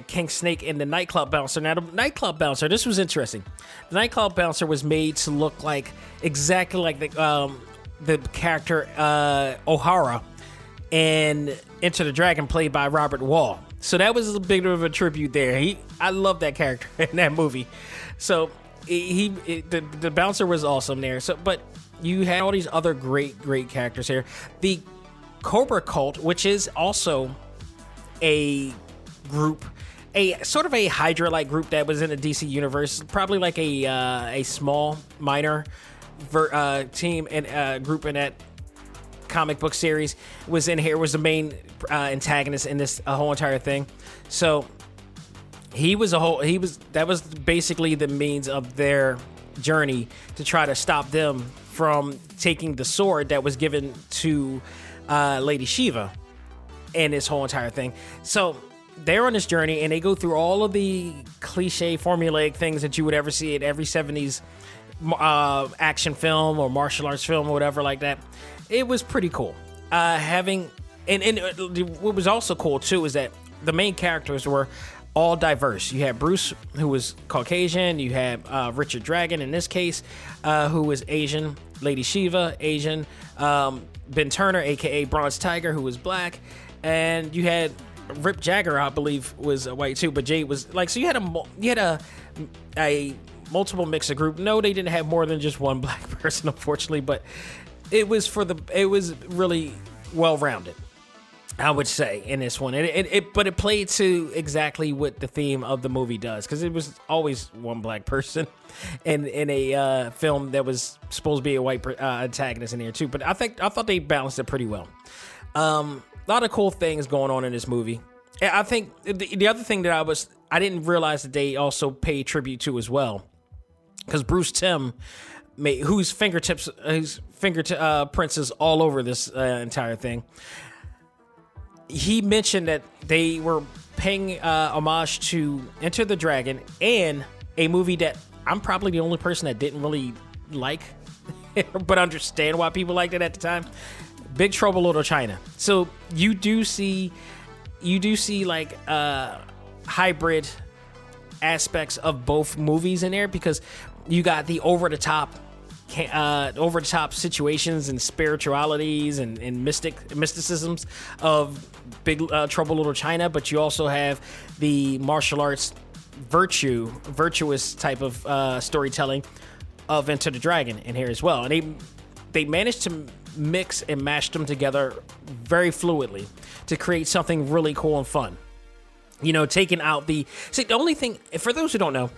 King Snake in the nightclub bouncer. Now, the nightclub bouncer, this was interesting. The nightclub bouncer was made to look like exactly like the character O'Hara in Enter the Dragon, played by Robert Wall. So that was a bit of a tribute there. I love that character in that movie. So the bouncer was awesome there. So, but you had all these other great characters here. The Cobra Cult, which is also a group, a sort of a Hydra-like group that was in the DC universe, probably like a small, minor team and group in that comic book series, was in here, was the main antagonist in this whole entire thing. So that was basically the means of their journey to try to stop them from taking the sword that was given to Lady Shiva and this whole entire thing. So they're on this journey, and they go through all of the cliche formulaic things that you would ever see at every 70s action film or martial arts film or whatever like that. It was pretty cool. And what was also cool too is that the main characters were all diverse. You had Bruce, who was Caucasian. You had Richard Dragon, in this case, who was Asian. Lady Shiva, Asian. Ben Turner, a.k.a. Bronze Tiger, who was black. And you had Rip Jagger, I believe, was white too. But Jade was like, so you had a multiple mix of group. No, they didn't have more than just one black person, unfortunately. But it was really well-rounded, I would say, in this one. But it played to exactly what the theme of the movie does, because it was always one black person in a film that was supposed to be a white antagonist in here too. But I thought they balanced it pretty well. A lot of cool things going on in this movie. I think the other thing that I didn't realize that they also paid tribute to as well, because Bruce Timm, whose fingerprints is all over this entire thing. He mentioned that they were paying homage to Enter the Dragon and a movie that I'm probably the only person that didn't really like, but understand why people liked it at the time. Big Trouble in Little China. So you do see like hybrid aspects of both movies in there, because you got the over the top situations and spiritualities and mysticisms of Big Trouble in Little China, but you also have the martial arts virtuous type of storytelling of Enter the Dragon in here as well. And they managed to mix and mash them together very fluidly to create something really cool and fun. You know, taking out the only thing, for those who don't know,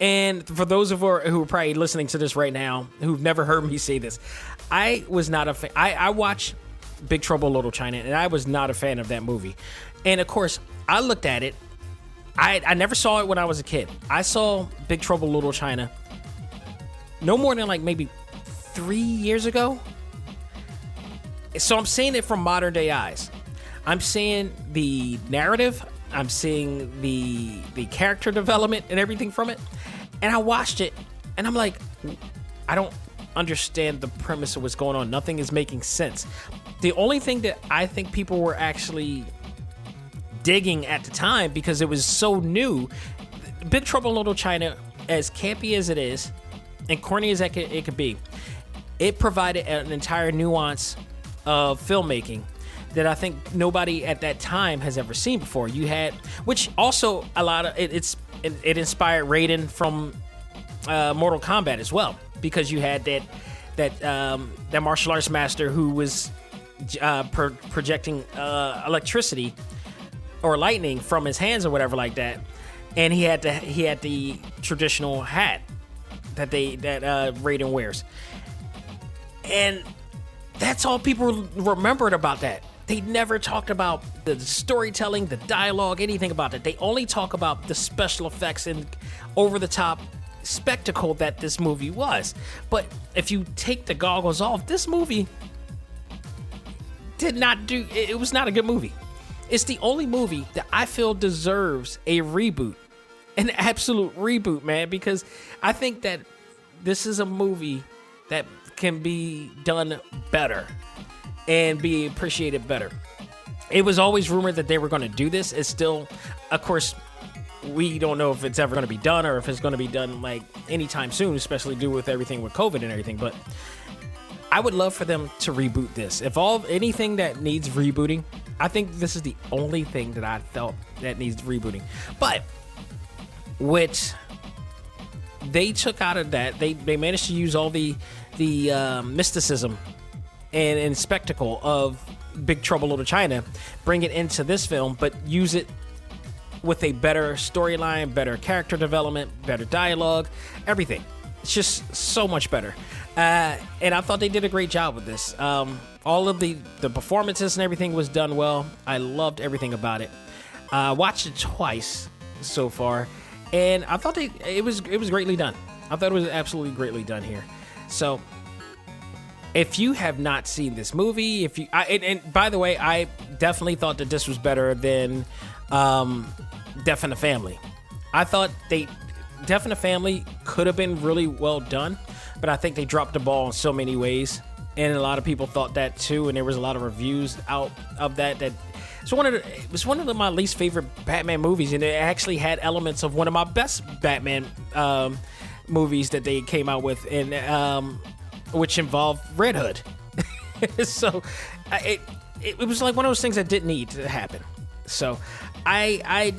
and for those of you who are probably listening to this right now who've never heard me say this, I was not a fan. I watched Big Trouble in Little China, and I was not a fan of that movie. And of course, I looked at it. I never saw it when I was a kid. I saw Big Trouble in Little China no more than like maybe 3 years ago. So I'm seeing it from modern day eyes. I'm seeing the narrative. I'm seeing the character development and everything from it. And I watched it, and I'm like, I don't understand the premise of what's going on. Nothing is making sense. The only thing that I think people were actually digging at the time, because it was so new, Big Trouble in Little China, as campy as it is and corny as it could be, it provided an entire nuance of filmmaking that I think nobody at that time has ever seen before. You had, which also a lot of it inspired Raiden from Mortal Kombat as well, because you had that martial arts master who was projecting electricity or lightning from his hands or whatever like that, and he had the traditional hat that Raiden wears, and that's all people remembered about that. They never talked about the storytelling, the dialogue, anything about it. They only talk about the special effects and over-the-top spectacle that this movie was. But if you take the goggles off, this movie it was not a good movie. It's the only movie that I feel deserves a reboot, an absolute reboot, man, because I think that this is a movie that can be done better and be appreciated better. It was always rumored that they were going to do this. It's still, of course, we don't know if it's ever going to be done or if it's going to be done like anytime soon, especially due with everything with COVID and everything. But I would love for them to reboot this. If anything that needs rebooting, I think this is the only thing that I felt that needs rebooting. But what they took out of that, they managed to use all the mysticism and spectacle of Big Trouble in Little China, bring it into this film, but use it with a better storyline, better character development, better dialogue, everything. It's just so much better. And I thought they did a great job with this. All of the performances and everything was done well. I loved everything about it. Watched it twice so far, and I thought it was greatly done. I thought it was absolutely greatly done here. So if you have not seen this movie, and by the way, I definitely thought that this was better than Death in the Family. I thought Death in the Family could have been really well done, but I think they dropped the ball in so many ways, and a lot of people thought that too, and there was a lot of reviews out of that it was one of my least favorite Batman movies, and it actually had elements of one of my best Batman movies that they came out with, and which involved Red Hood. So it was like one of those things that didn't need to happen. So I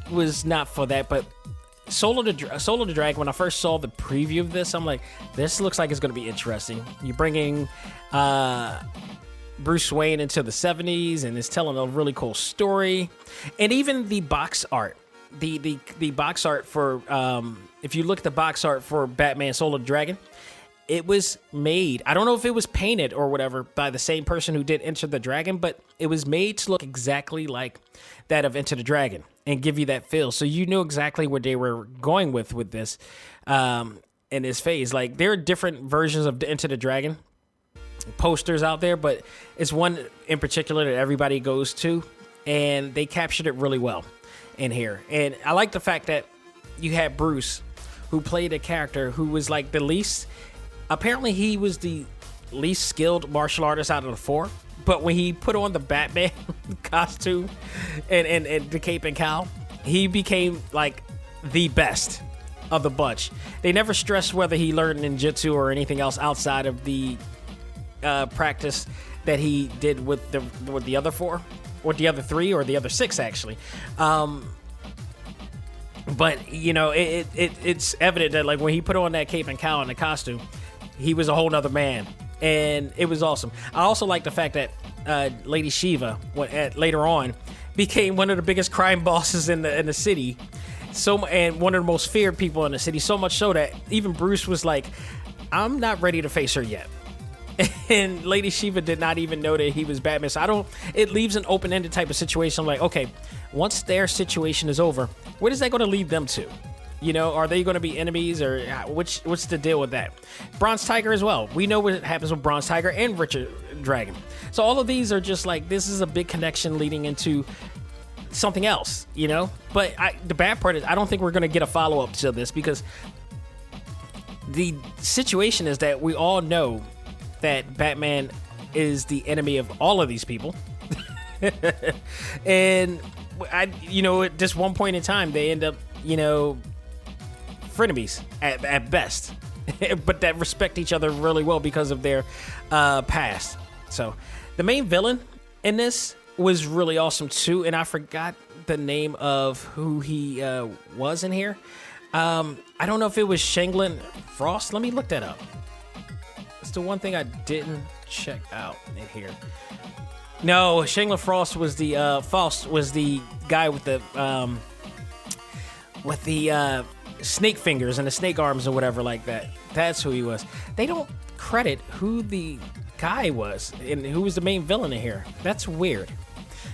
was not for that, but Soul of the Dragon, when I first saw the preview of this, I'm like, this looks like it's going to be interesting. You're bringing Bruce Wayne into the 70s, and it's telling a really cool story. And even the box art, the box art for, if you look at the box art for Batman Soul of the Dragon, it was made, I don't know if it was painted or whatever by the same person who did Enter the Dragon, but it was made to look exactly like that of Enter the Dragon and give you that feel. So you knew exactly what they were going with this in this phase. Like, there are different versions of Enter the Dragon posters out there, but it's one in particular that everybody goes to, and they captured it really well in here. And I like the fact that you had Bruce, who played a character who was like the least, apparently he was the least skilled martial artist out of the four, but when he put on the Batman costume and the cape and cowl, he became like the best of the bunch. They never stressed whether he learned ninjutsu or anything else outside of the practice that he did with the other four, or the other three, or the other six actually. But you know, it's evident that like when he put on that cape and cowl and the costume, he was a whole nother man, and it was awesome. I also like the fact that Lady Shiva later on became one of the biggest crime bosses in the city, and one of the most feared people in the city. So much so that even Bruce was like, "I'm not ready to face her yet." And Lady Shiva did not even know that he was Batman. So it leaves an open-ended type of situation. I'm like, okay, once their situation is over, where is that going to lead them to? You know, are they going to be enemies, or what's the deal with that? Bronze Tiger as well. We know what happens with Bronze Tiger and Richard Dragon. So all of these are just like, this is a big connection leading into something else, you know? But the bad part is I don't think we're going to get a follow-up to this, because the situation is that we all know that Batman is the enemy of all of these people. And, at just one point in time, they end up, frenemies at best, but that respect each other really well because of their past. So the main villain in this was really awesome too, and I forgot the name of who he was in here. I don't know if it was Shanglin Frost. Let me look that up. It's the one thing I didn't check out in here. No, Shanglin Frost was the guy with the snake fingers and the snake arms or whatever like that. That's who he was. They don't credit who the guy was and who was the main villain in here. That's weird,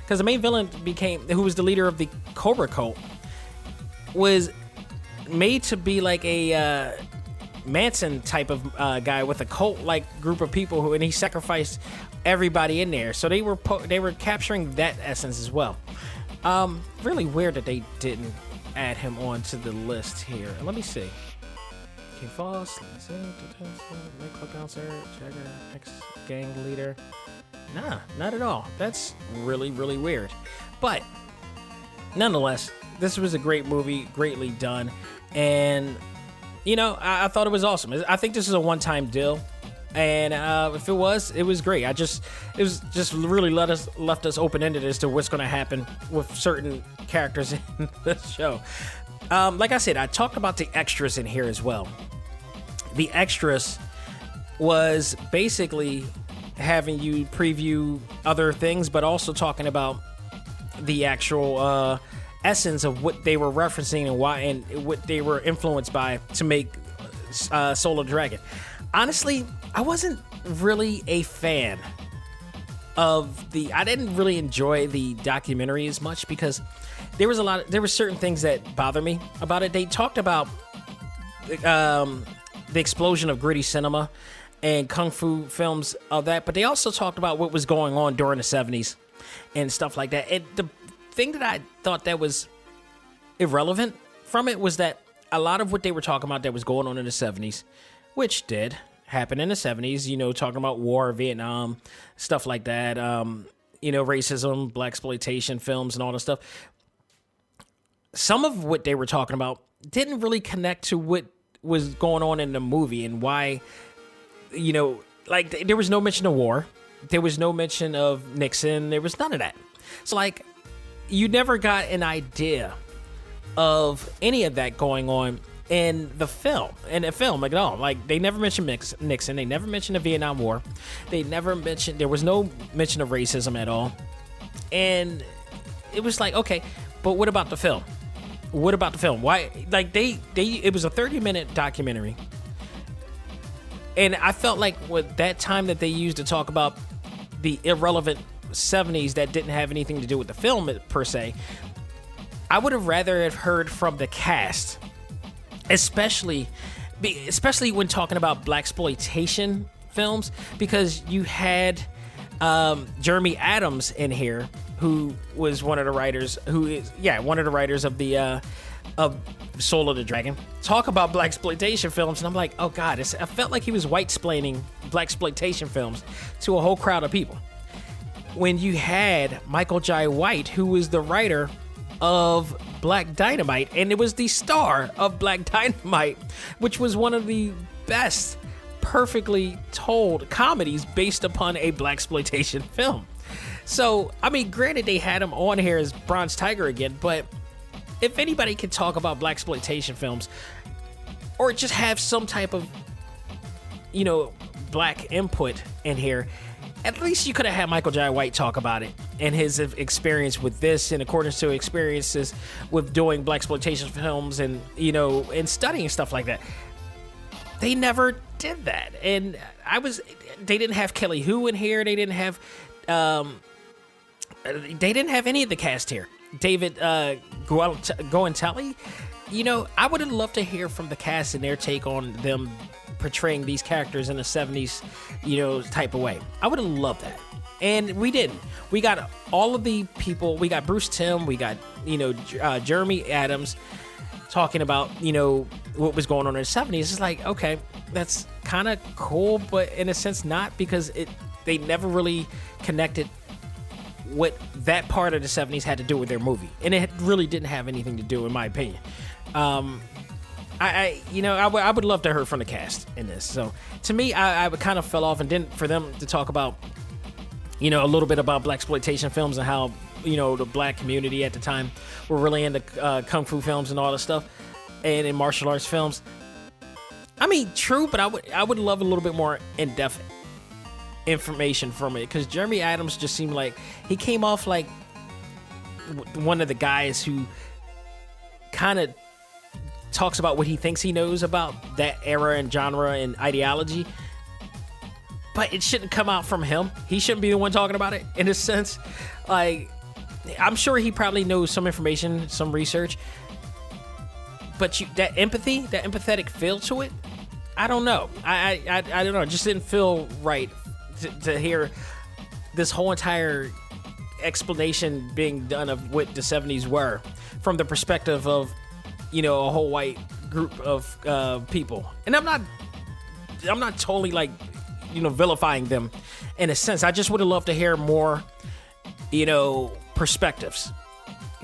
because the main villain who was the leader of the Cobra Cult, was made to be like a Manson type of guy with a cult like group of people and he sacrificed everybody in there. So they were capturing that essence as well. Really weird that they didn't add him onto the list here. Let me see. King Foss, club bouncer, Jagger, ex-gang leader. Nah, not at all. That's really, really weird. But nonetheless, this was a great movie, greatly done, and I thought it was awesome. I think this is a one-time deal, and if it was great. It was just really left us open-ended as to what's going to happen with certain characters in the show. Like I said, I talked about the extras in here as well. The extras was basically having you preview other things, but also talking about the actual essence of what they were referencing and why and what they were influenced by to make Soul of the Dragon. Honestly, I wasn't really a fan of I didn't really enjoy the documentary as much, because there were certain things that bother me about it. They talked about the explosion of gritty cinema and kung fu films of that, but they also talked about what was going on during the 70s and stuff like that. And the thing that I thought that was irrelevant from it was that a lot of what they were talking about that was going on in the 70s, which did happen in the 70s, talking about war, Vietnam, stuff like that, racism, blaxploitation films and all that stuff. Some of what they were talking about didn't really connect to what was going on in the movie and why, there was no mention of war. There was no mention of Nixon. There was none of that. So, you never got an idea of any of that going on in the film. At all. They never mentioned Nixon. They never mentioned the Vietnam War. There was no mention of racism at all. And it was okay, but what about the film? Why? It was a 30-minute documentary. And I felt like with that time that they used to talk about the irrelevant 70s that didn't have anything to do with the film per se, I would have rather have heard from the cast, especially when talking about blaxploitation films, because you had Jeremy Adams in here, who was one of the writers of the of Soul of the Dragon, talk about blaxploitation films, and I'm like, oh god, I felt like he was white-splaining blaxploitation films to a whole crowd of people. When you had Michael Jai White, who was the writer of Black Dynamite, and it was the star of Black Dynamite, which was one of the best perfectly told comedies based upon a blaxploitation film. So, granted, they had him on here as Bronze Tiger again, but if anybody can talk about blaxploitation films or just have some type of, black input in here, at least you could have had Michael Jai White talk about it and his experience with this in accordance to experiences with doing blaxploitation films and, and studying stuff like that. They never did that. And they didn't have Kelly Hu in here. They didn't have any of the cast here. David Goentelli, I would have loved to hear from the cast and their take on them portraying these characters in a 70s, type of way. I would have loved that. And we didn't. We got all of the people. We got Bruce Timm. We got, Jeremy Adams talking about, what was going on in the 70s. It's like, okay, that's kind of cool, but in a sense not, because they never really connected what that part of the 70s had to do with their movie. And it really didn't have anything to do, in my opinion. I would love to hear from the cast in this. So to me, I kind of fell off, and then for them to talk about, a little bit about blaxploitation films and how, the black community at the time were really into kung fu films and all this stuff, and in martial arts films. I mean, true, but I would love a little bit more in-depth information from it, because Jeremy Adams just seemed like he came off like one of the guys who kind of talks about what he thinks he knows about that era and genre and ideology, but it shouldn't come out from him. He shouldn't be the one talking about it, in a sense. Like, I'm sure he probably knows some information, some research, but that empathy, that empathetic feel to it, I don't know. I don't know. It just didn't feel right to hear this whole entire explanation being done of what the 70s were from the perspective of, a whole white group of people. And I'm not totally like, vilifying them in a sense. I just would have loved to hear more, perspectives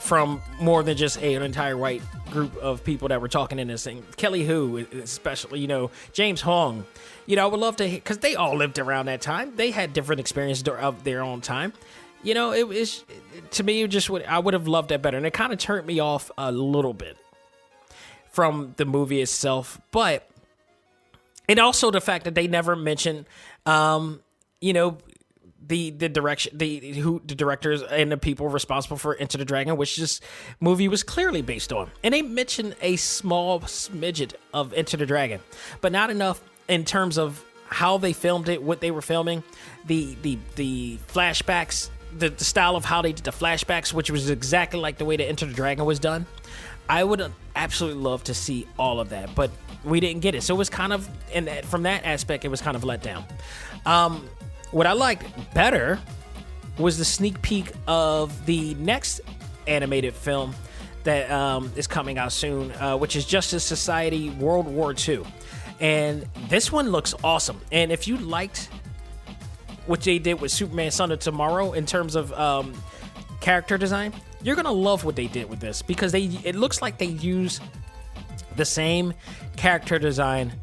from more than just an entire white group of people that were talking in this thing. Kelly Hu, especially, James Hong. I would love to hear, because they all lived around that time. They had different experiences of their own time. It was, to me, I would have loved that better. And it kind of turned me off a little bit from the movie itself. But, and also the fact that they never mentioned, the direction, the directors and the people responsible for Enter the Dragon, which this movie was clearly based on. And they mentioned a small smidget of Enter the Dragon, but not enough in terms of how they filmed it, what they were filming, the flashbacks, the style of how they did the flashbacks, which was exactly like the way that Enter the Dragon was done. I would absolutely love to see all of that, but we didn't get it. So it was kind of, from that aspect, it was kind of let down. What I liked better was the sneak peek of the next animated film that is coming out soon, which is Justice Society World War II. And this one looks awesome. And if you liked what they did with Superman Son of Tomorrow in terms of character design, you're going to love what they did with this, because it looks like they use the same character design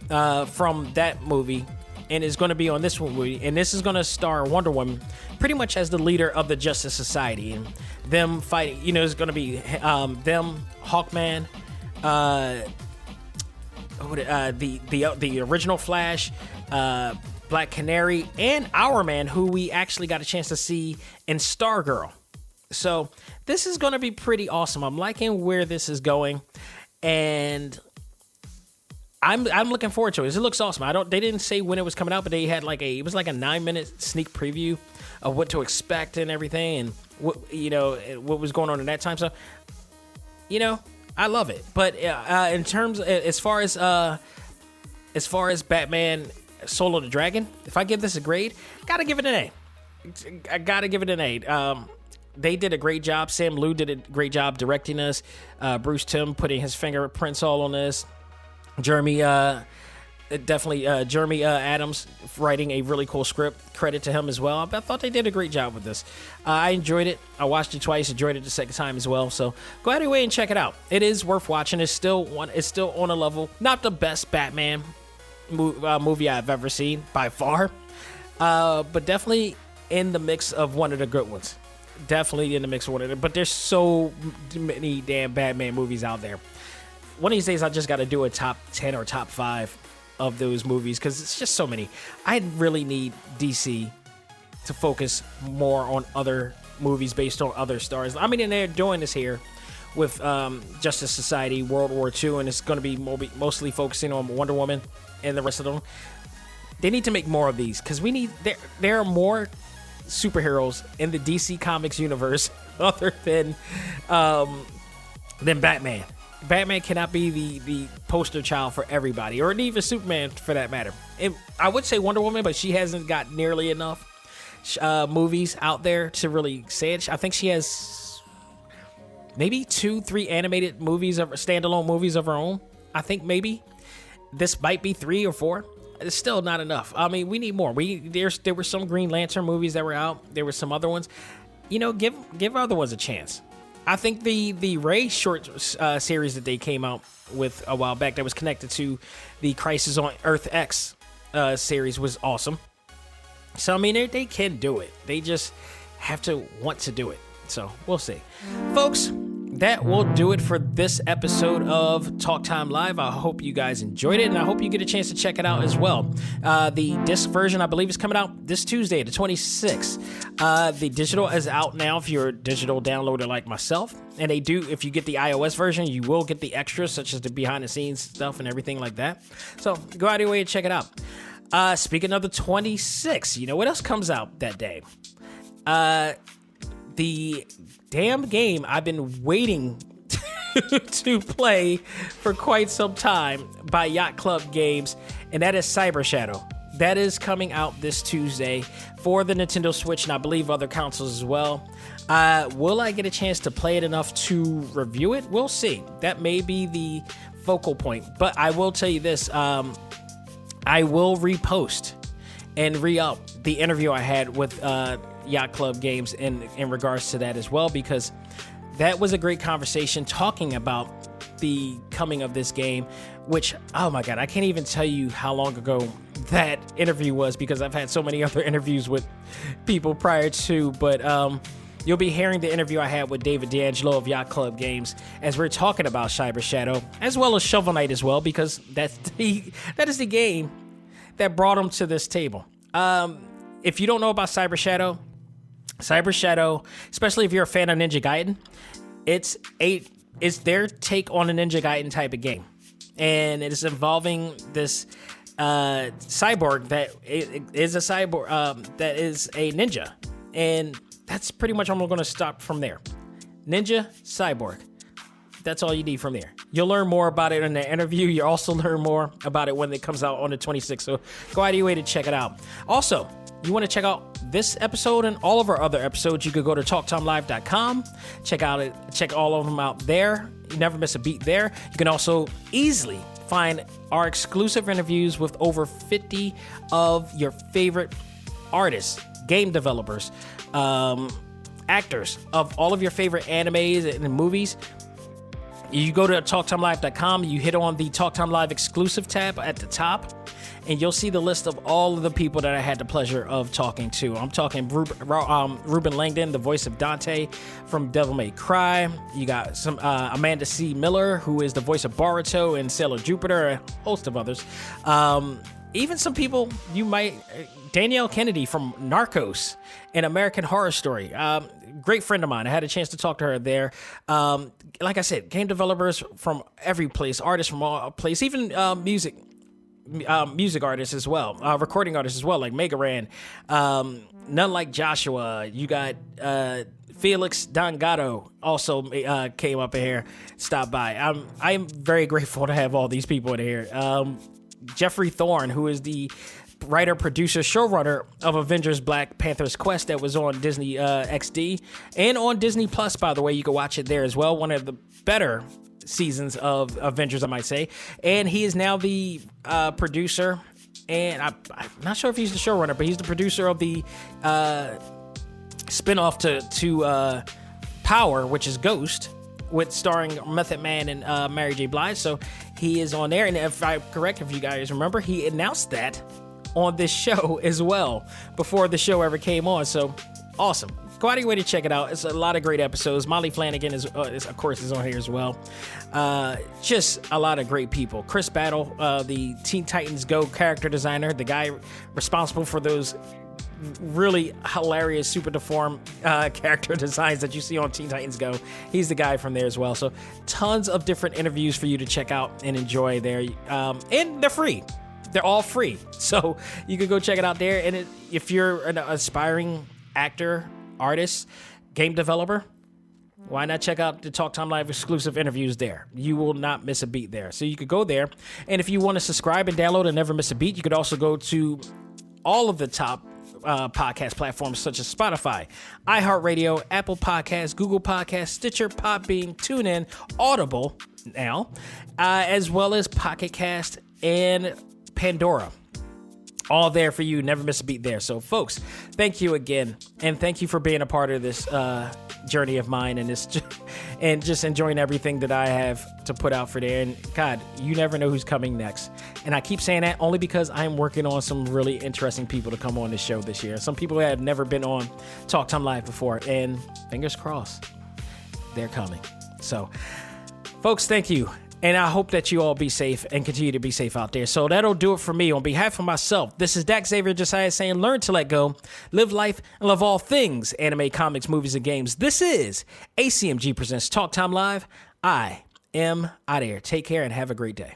from that movie, and is going to be on this one movie. And this is going to star Wonder Woman pretty much as the leader of the Justice Society, and them fighting, it's going to be them, Hawkman, the original Flash, Black Canary, and Hourman, who we actually got a chance to see in Stargirl. So this is going to be pretty awesome. I'm liking where this is going, and I'm looking forward to it. It looks awesome. They didn't say when it was coming out, but they had it was like a 9-minute sneak preview of what to expect and everything, and what was going on in that time. So, I love it. But in terms, as far as Batman Solo the Dragon, if I give this a grade, gotta give it an A. I gotta give it an A. They did a great job. Sam Liu did a great job directing us. Bruce Timm putting his fingerprints all on this. Jeremy Adams writing a really cool script. Credit to him as well. I thought they did a great job with this. I enjoyed it. I watched it twice. Enjoyed it the second time as well. So go ahead and check it out. It is worth watching. It's still on a level. Not the best Batman movie I've ever seen by far, but definitely in the mix of one of the good ones. Definitely in the mix of one of them. But there's so many damn Batman movies out there. One of these days, I just got to do a top 10 or top 5 of those movies, because it's just so many. I really need DC to focus more on other movies based on other stars. I mean, and they're doing this here with Justice Society World War II, and it's going to be mostly focusing on Wonder Woman and the rest of them. They need to make more of these, because there are more superheroes in the DC Comics universe other than Batman. Batman cannot be the poster child for everybody, or even Superman for that matter. I would say Wonder Woman, but she hasn't got nearly enough movies out there to really say it. I think she has maybe 2-3 animated movies, standalone movies of her own. I think maybe this might be 3 or 4. It's still not enough. I mean, we need more. There were some Green Lantern movies that were out. There were some other ones. Give other ones a chance. I think the Ray short series that they came out with a while back that was connected to the Crisis on Earth X series was awesome. So, I mean, they can do it. They just have to want to do it. So, we'll see. Folks, that will do it for this episode of Talk Time Live. I hope you guys enjoyed it, and I hope you get a chance to check it out as well. The disc version, I believe, is coming out this Tuesday, the 26th. The digital is out now if you're a digital downloader like myself. And they do, if you get the iOS version, you will get the extras, such as the behind-the-scenes stuff and everything like that. So go out of your way and check it out. Speaking of the 26th, you know what else comes out that day? The damn game I've been waiting to play for quite some time by Yacht Club Games, and that is Cyber Shadow. That is coming out this Tuesday for the Nintendo Switch, and I believe other consoles as well. Will I get a chance to play it enough to review it? We'll see. That may be the focal point, but I will tell you this. I will repost and re-up the interview I had with Yacht Club Games in regards to that as well, because that was a great conversation talking about the coming of this game, which, oh my God, I can't even tell you how long ago that interview was, because I've had so many other interviews with people prior to, but you'll be hearing the interview I had with David D'Angelo of Yacht Club Games as we're talking about Cyber Shadow, as well as Shovel Knight as well, because that is the game that brought him to this table. If you don't know about Cyber Shadow, especially if you're a fan of Ninja Gaiden, it's their take on a Ninja Gaiden type of game. And it is involving this cyborg that is a cyborg that is a ninja. And that's pretty much I'm going to stop from there. Ninja, cyborg. That's all you need from there. You'll learn more about it in the interview. You'll also learn more about it when it comes out on the 26th. So go out of your way to check it out. Also, you want to check out this episode and all of our other episodes, you could go to TalkTimeLive.com. Check all of them out there. You never miss a beat there. You can also easily find our exclusive interviews with over 50 of your favorite artists, game developers, actors of all of your favorite animes and movies. You go to TalkTimeLive.com, you hit on the Talk Time Live exclusive tab at the top, and you'll see the list of all of the people that I had the pleasure of talking to. I'm talking Ruben Langdon, the voice of Dante from Devil May Cry. You got some Amanda C. Miller, who is the voice of Boruto and Sailor Jupiter, a host of others. Even some people you might... Danielle Kennedy from Narcos and American Horror Story. Great friend of mine. I had a chance to talk to her there. Like I said, game developers from every place, artists from all places, even music artists as well, recording artists as well, like Mega Ran, None Like Joshua. You got Felix Dangato also came up in here, stopped by. I am very grateful to have all these people in here. Jeffrey Thorne, who is the writer, producer, showrunner of Avengers Black Panther's Quest that was on Disney XD and on Disney Plus, by the way. You can watch it there as well. One of the better seasons of Avengers, I might say. And he is now the producer, and I'm not sure if he's the showrunner, but he's the producer of the spinoff to Power, which is Ghost, with starring Method Man and Mary J. Blige. So he is on there, and if I'm correct, if you guys remember, he announced that on this show as well before the show ever came on. So awesome. Go out of your way to check it out. It's a lot of great episodes. Molly Flanagan is of course is on here as well. Just a lot of great people. Chris Battle, the Teen Titans Go character designer, the guy responsible for those really hilarious super deformed character designs that you see on Teen Titans Go. He's the guy from there as well. So tons of different interviews for you to check out and enjoy there. And they're free. They're all free. So you can go check it out there. And if you're an aspiring actor, artist, game developer, Why not check out the Talk Time Live exclusive interviews there? You will not miss a beat there. So you could go there. And if you want to subscribe and download and never miss a beat, you could also go to all of the top podcast platforms such as Spotify, iHeartRadio, Apple Podcasts, Google Podcasts, Stitcher, Podbean, TuneIn, Audible now, as well as Pocket Cast and Pandora. All there for you. Never miss a beat there. So, folks, thank you again. And thank you for being a part of this journey of mine and this, and just enjoying everything that I have to put out for there. And, God, you never know who's coming next. And I keep saying that only because I'm working on some really interesting people to come on this show this year. Some people that have never been on Talk Time Live before. And fingers crossed, they're coming. So, folks, thank you. And I hope that you all be safe and continue to be safe out there. So that'll do it for me. On behalf of myself, this is Dak Xavier Josiah saying, learn to let go, live life, and love all things anime, comics, movies, and games. This is A.C.M.G. presents Talk Time Live. I am out of here. Take care and have a great day.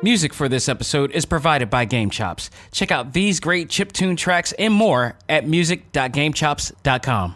Music for this episode is provided by Game Chops. Check out these great chiptune tracks and more at music.gamechops.com.